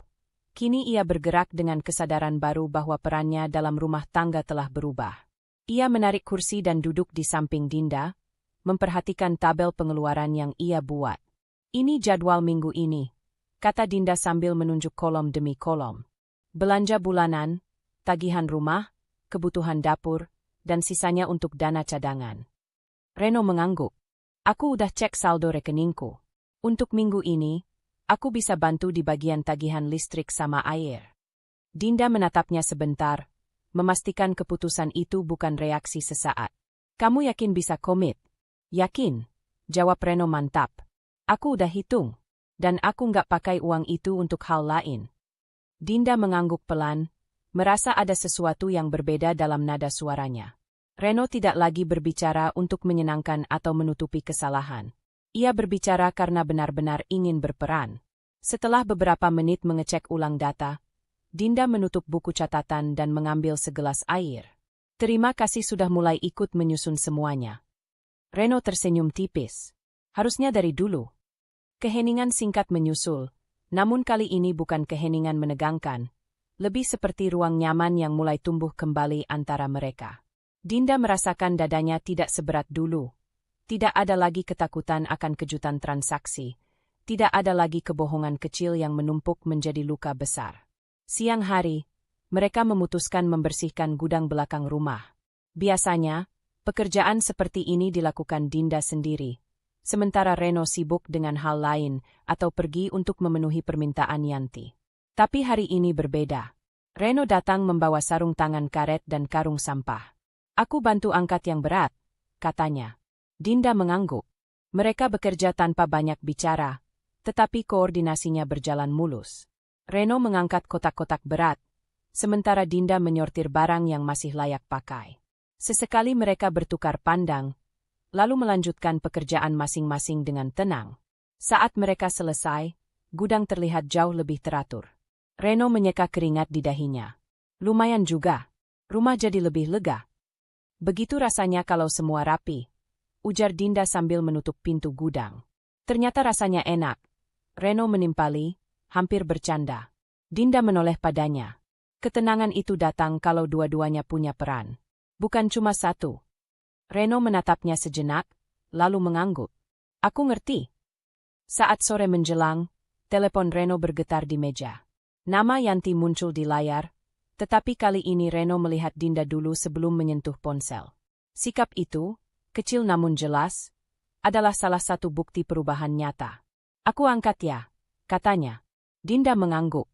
Kini ia bergerak dengan kesadaran baru bahwa perannya dalam rumah tangga telah berubah. Ia menarik kursi dan duduk di samping Dinda, memperhatikan tabel pengeluaran yang ia buat. Ini jadwal minggu ini, kata Dinda sambil menunjuk kolom demi kolom. Belanja bulanan, tagihan rumah, kebutuhan dapur, dan sisanya untuk dana cadangan. Reno mengangguk. Aku udah cek saldo rekeningku. Untuk minggu ini, aku bisa bantu di bagian tagihan listrik sama air. Dinda menatapnya sebentar, memastikan keputusan itu bukan reaksi sesaat. Kamu yakin bisa komit? Yakin, jawab Reno mantap. Aku udah hitung. Dan aku nggak pakai uang itu untuk hal lain. Dinda mengangguk pelan, merasa ada sesuatu yang berbeda dalam nada suaranya. Reno tidak lagi berbicara untuk menyenangkan atau menutupi kesalahan. Ia berbicara karena benar-benar ingin berperan. Setelah beberapa menit mengecek ulang data, Dinda menutup buku catatan dan mengambil segelas air. Terima kasih sudah mulai ikut menyusun semuanya. Reno tersenyum tipis. Harusnya dari dulu. Keheningan singkat menyusul, namun kali ini bukan keheningan menegangkan, lebih seperti ruang nyaman yang mulai tumbuh kembali antara mereka. Dinda merasakan dadanya tidak seberat dulu. Tidak ada lagi ketakutan akan kejutan transaksi. Tidak ada lagi kebohongan kecil yang menumpuk menjadi luka besar. Siang hari, mereka memutuskan membersihkan gudang belakang rumah. Biasanya, pekerjaan seperti ini dilakukan Dinda sendiri. Sementara Reno sibuk dengan hal lain atau pergi untuk memenuhi permintaan Yanti. Tapi hari ini berbeda. Reno datang membawa sarung tangan karet dan karung sampah. Aku bantu angkat yang berat, katanya. Dinda mengangguk. Mereka bekerja tanpa banyak bicara, tetapi koordinasinya berjalan mulus. Reno mengangkat kotak-kotak berat, sementara Dinda menyortir barang yang masih layak pakai. Sesekali mereka bertukar pandang, lalu melanjutkan pekerjaan masing-masing dengan tenang. Saat mereka selesai, gudang terlihat jauh lebih teratur. Reno menyeka keringat di dahinya. Lumayan juga. Rumah jadi lebih lega. Begitu rasanya kalau semua rapi, ujar Dinda sambil menutup pintu gudang. Ternyata rasanya enak. Reno menimpali, hampir bercanda. Dinda menoleh padanya. Ketenangan itu datang kalau dua-duanya punya peran. Bukan cuma satu. Reno menatapnya sejenak, lalu mengangguk. Aku ngerti. Saat sore menjelang, telepon Reno bergetar di meja. Nama Yanti muncul di layar, tetapi kali ini Reno melihat Dinda dulu sebelum menyentuh ponsel. Sikap itu, kecil namun jelas, adalah salah satu bukti perubahan nyata. Aku angkat ya, katanya. Dinda mengangguk.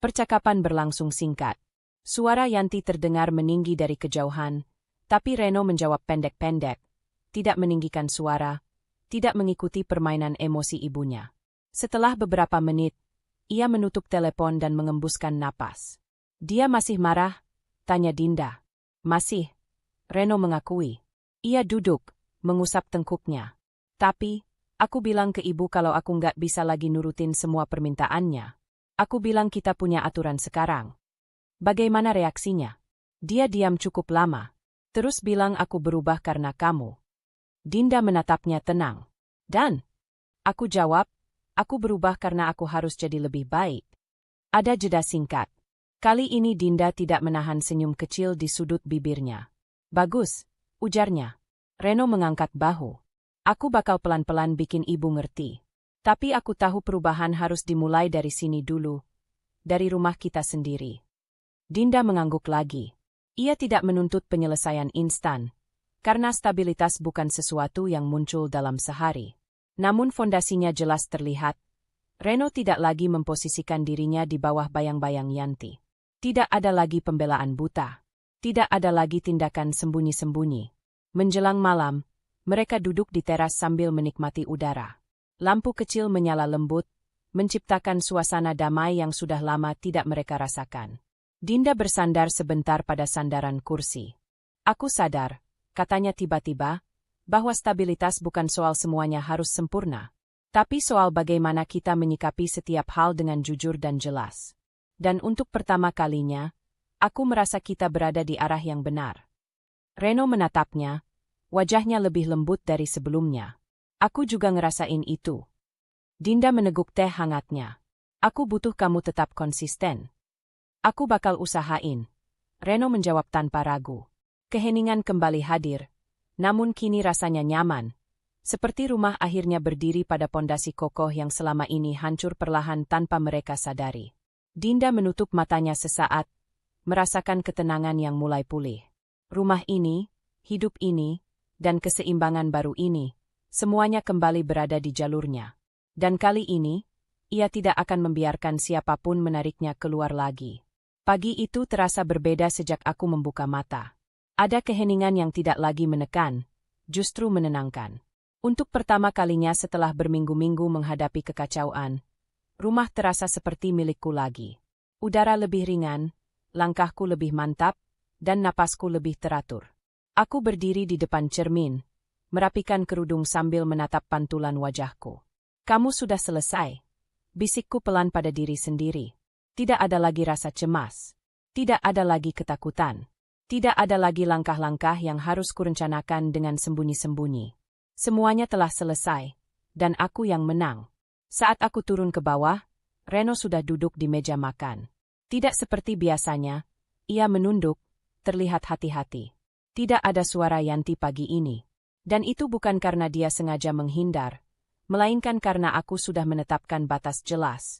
Percakapan berlangsung singkat. Suara Yanti terdengar meninggi dari kejauhan, tapi Reno menjawab pendek-pendek, tidak meninggikan suara, tidak mengikuti permainan emosi ibunya. Setelah beberapa menit, ia menutup telepon dan mengembuskan napas. Dia masih marah? Tanya Dinda. Masih. Reno mengakui. Ia duduk, mengusap tengkuknya. Tapi, aku bilang ke ibu kalau aku nggak bisa lagi nurutin semua permintaannya. Aku bilang kita punya aturan sekarang. Bagaimana reaksinya? Dia diam cukup lama. Terus bilang aku berubah karena kamu. Dinda menatapnya tenang. Dan? Aku jawab, aku berubah karena aku harus jadi lebih baik. Ada jeda singkat. Kali ini Dinda tidak menahan senyum kecil di sudut bibirnya. Bagus, ujarnya. Reno mengangkat bahu. Aku bakal pelan-pelan bikin ibu ngerti. Tapi aku tahu perubahan harus dimulai dari sini dulu. Dari rumah kita sendiri. Dinda mengangguk lagi. Ia tidak menuntut penyelesaian instan. Karena stabilitas bukan sesuatu yang muncul dalam sehari. Namun fondasinya jelas terlihat. Reno tidak lagi memposisikan dirinya di bawah bayang-bayang Yanti. Tidak ada lagi pembelaan buta. Tidak ada lagi tindakan sembunyi-sembunyi. Menjelang malam, mereka duduk di teras sambil menikmati udara. Lampu kecil menyala lembut, menciptakan suasana damai yang sudah lama tidak mereka rasakan. Dinda bersandar sebentar pada sandaran kursi. Aku sadar, katanya tiba-tiba, bahwa stabilitas bukan soal semuanya harus sempurna, tapi soal bagaimana kita menyikapi setiap hal dengan jujur dan jelas. Dan untuk pertama kalinya, aku merasa kita berada di arah yang benar. Reno menatapnya, wajahnya lebih lembut dari sebelumnya. Aku juga ngerasain itu. Dinda meneguk teh hangatnya. Aku butuh kamu tetap konsisten. Aku bakal usahain. Reno menjawab tanpa ragu. Keheningan kembali hadir. Namun kini rasanya nyaman. Seperti rumah akhirnya berdiri pada pondasi kokoh yang selama ini hancur perlahan tanpa mereka sadari. Dinda menutup matanya sesaat, merasakan ketenangan yang mulai pulih. Rumah ini, hidup ini, dan keseimbangan baru ini, semuanya kembali berada di jalurnya. Dan kali ini, ia tidak akan membiarkan siapapun menariknya keluar lagi. Pagi itu terasa berbeda sejak aku membuka mata. Ada keheningan yang tidak lagi menekan, justru menenangkan. Untuk pertama kalinya setelah berminggu-minggu menghadapi kekacauan, rumah terasa seperti milikku lagi. Udara lebih ringan, langkahku lebih mantap, dan napasku lebih teratur. Aku berdiri di depan cermin, merapikan kerudung sambil menatap pantulan wajahku. Kamu sudah selesai. Bisikku pelan pada diri sendiri. Tidak ada lagi rasa cemas. Tidak ada lagi ketakutan. Tidak ada lagi langkah-langkah yang harus kurencanakan dengan sembunyi-sembunyi. Semuanya telah selesai, dan aku yang menang. Saat aku turun ke bawah, Reno sudah duduk di meja makan. Tidak seperti biasanya, ia menunduk, terlihat hati-hati. Tidak ada suara Yanti pagi ini. Dan itu bukan karena dia sengaja menghindar, melainkan karena aku sudah menetapkan batas jelas.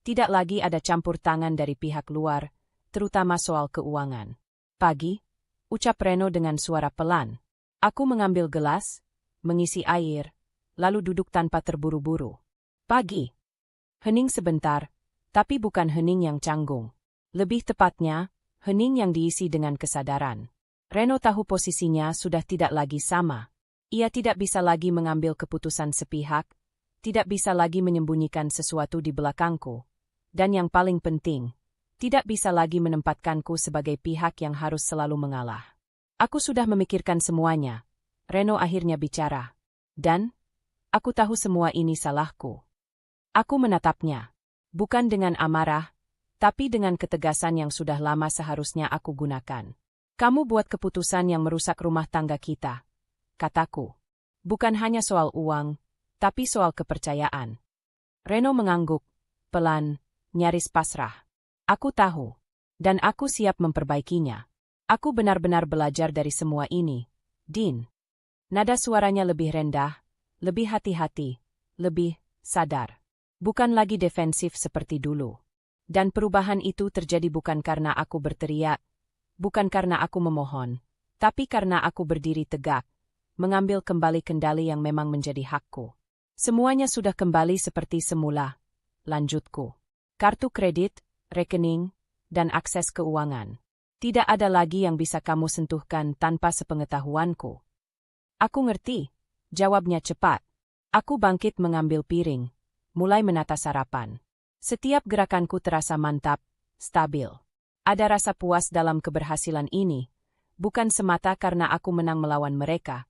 Tidak lagi ada campur tangan dari pihak luar, terutama soal keuangan. Pagi, ucap Reno dengan suara pelan. Aku mengambil gelas, mengisi air, lalu duduk tanpa terburu-buru. Pagi. Hening sebentar, tapi bukan hening yang canggung. Lebih tepatnya, hening yang diisi dengan kesadaran. Reno tahu posisinya sudah tidak lagi sama. Ia tidak bisa lagi mengambil keputusan sepihak, tidak bisa lagi menyembunyikan sesuatu di belakangku, dan yang paling penting, tidak bisa lagi menempatkanku sebagai pihak yang harus selalu mengalah. Aku sudah memikirkan semuanya, Reno akhirnya bicara. Dan, aku tahu semua ini salahku. Aku menatapnya, bukan dengan amarah, tapi dengan ketegasan yang sudah lama seharusnya aku gunakan. Kamu buat keputusan yang merusak rumah tangga kita, kataku. Bukan hanya soal uang, tapi soal kepercayaan. Reno mengangguk, pelan, nyaris pasrah. Aku tahu, dan aku siap memperbaikinya. Aku benar-benar belajar dari semua ini, Din. Nada suaranya lebih rendah, lebih hati-hati, lebih sadar. Bukan lagi defensif seperti dulu. Dan perubahan itu terjadi bukan karena aku berteriak, bukan karena aku memohon, tapi karena aku berdiri tegak, mengambil kembali kendali yang memang menjadi hakku. Semuanya sudah kembali seperti semula, lanjutku. Kartu kredit, rekening, dan akses keuangan. Tidak ada lagi yang bisa kamu sentuhkan tanpa sepengetahuanku. Aku ngerti, jawabnya cepat. Aku bangkit mengambil piring, mulai menata sarapan. Setiap gerakanku terasa mantap, stabil. Ada rasa puas dalam keberhasilan ini, bukan semata karena aku menang melawan mereka,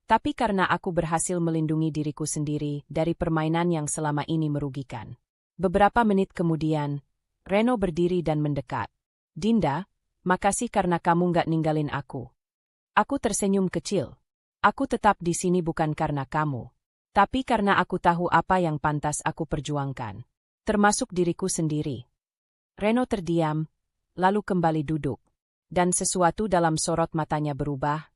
tapi karena aku berhasil melindungi diriku sendiri dari permainan yang selama ini merugikan. Beberapa menit kemudian, Reno berdiri dan mendekat. Dinda, makasih karena kamu nggak ninggalin aku. Aku tersenyum kecil. Aku tetap di sini bukan karena kamu, tapi karena aku tahu apa yang pantas aku perjuangkan, termasuk diriku sendiri. Reno terdiam, lalu kembali duduk. Dan sesuatu dalam sorot matanya berubah.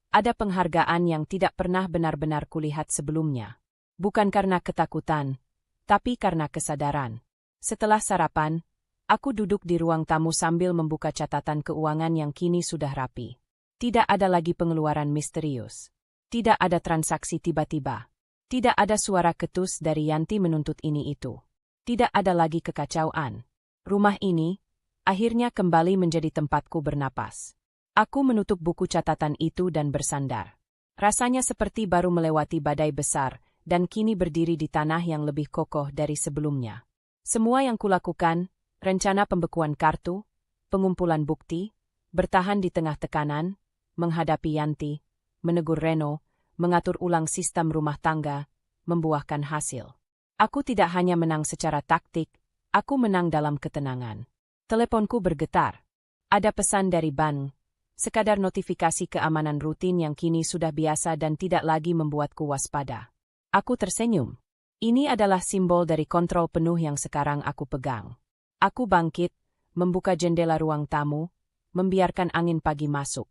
Ada penghargaan yang tidak pernah benar-benar kulihat sebelumnya. Bukan karena ketakutan, tapi karena kesadaran. Setelah sarapan, aku duduk di ruang tamu sambil membuka catatan keuangan yang kini sudah rapi. Tidak ada lagi pengeluaran misterius. Tidak ada transaksi tiba-tiba. Tidak ada suara ketus dari Yanti menuntut ini itu. Tidak ada lagi kekacauan. Rumah ini akhirnya kembali menjadi tempatku bernapas. Aku menutup buku catatan itu dan bersandar. Rasanya seperti baru melewati badai besar dan kini berdiri di tanah yang lebih kokoh dari sebelumnya. Semua yang kulakukan, rencana pembekuan kartu, pengumpulan bukti, bertahan di tengah tekanan, menghadapi Yanti, menegur Reno, mengatur ulang sistem rumah tangga, membuahkan hasil. Aku tidak hanya menang secara taktik, aku menang dalam ketenangan. Teleponku bergetar. Ada pesan dari bank, sekadar notifikasi keamanan rutin yang kini sudah biasa dan tidak lagi membuatku waspada. Aku tersenyum. Ini adalah simbol dari kontrol penuh yang sekarang aku pegang. Aku bangkit, membuka jendela ruang tamu, membiarkan angin pagi masuk.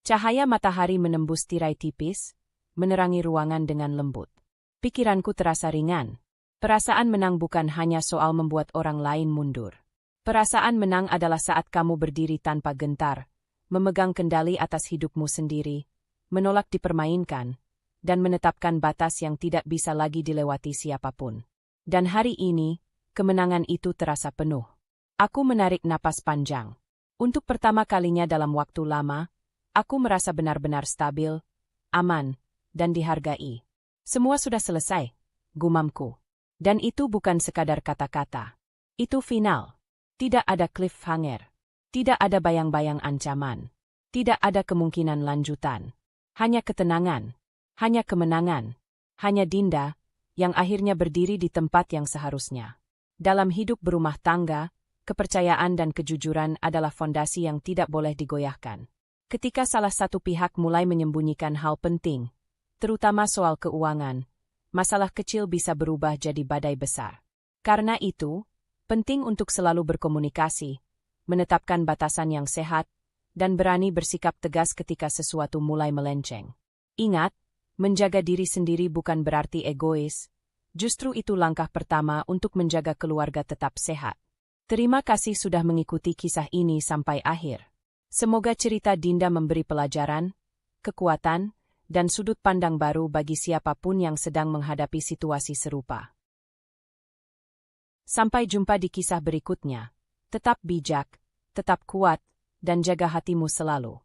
Cahaya matahari menembus tirai tipis, menerangi ruangan dengan lembut. Pikiranku terasa ringan. Perasaan menang bukan hanya soal membuat orang lain mundur. Perasaan menang adalah saat kamu berdiri tanpa gentar, memegang kendali atas hidupmu sendiri, menolak dipermainkan, dan menetapkan batas yang tidak bisa lagi dilewati siapapun. Dan hari ini, kemenangan itu terasa penuh. Aku menarik napas panjang. Untuk pertama kalinya dalam waktu lama, aku merasa benar-benar stabil, aman, dan dihargai. Semua sudah selesai, gumamku. Dan itu bukan sekadar kata-kata. Itu final. Tidak ada cliffhanger. Tidak ada bayang-bayang ancaman. Tidak ada kemungkinan lanjutan. Hanya ketenangan. Hanya kemenangan. Hanya Dinda, yang akhirnya berdiri di tempat yang seharusnya. Dalam hidup berumah tangga, kepercayaan dan kejujuran adalah fondasi yang tidak boleh digoyahkan. Ketika salah satu pihak mulai menyembunyikan hal penting, terutama soal keuangan, masalah kecil bisa berubah jadi badai besar. Karena itu, penting untuk selalu berkomunikasi, menetapkan batasan yang sehat, dan berani bersikap tegas ketika sesuatu mulai melenceng. Ingat, menjaga diri sendiri bukan berarti egois, justru itu langkah pertama untuk menjaga keluarga tetap sehat. Terima kasih sudah mengikuti kisah ini sampai akhir. Semoga cerita Dinda memberi pelajaran, kekuatan, dan sudut pandang baru bagi siapapun yang sedang menghadapi situasi serupa. Sampai jumpa di kisah berikutnya. Tetap bijak, tetap kuat, dan jaga hatimu selalu.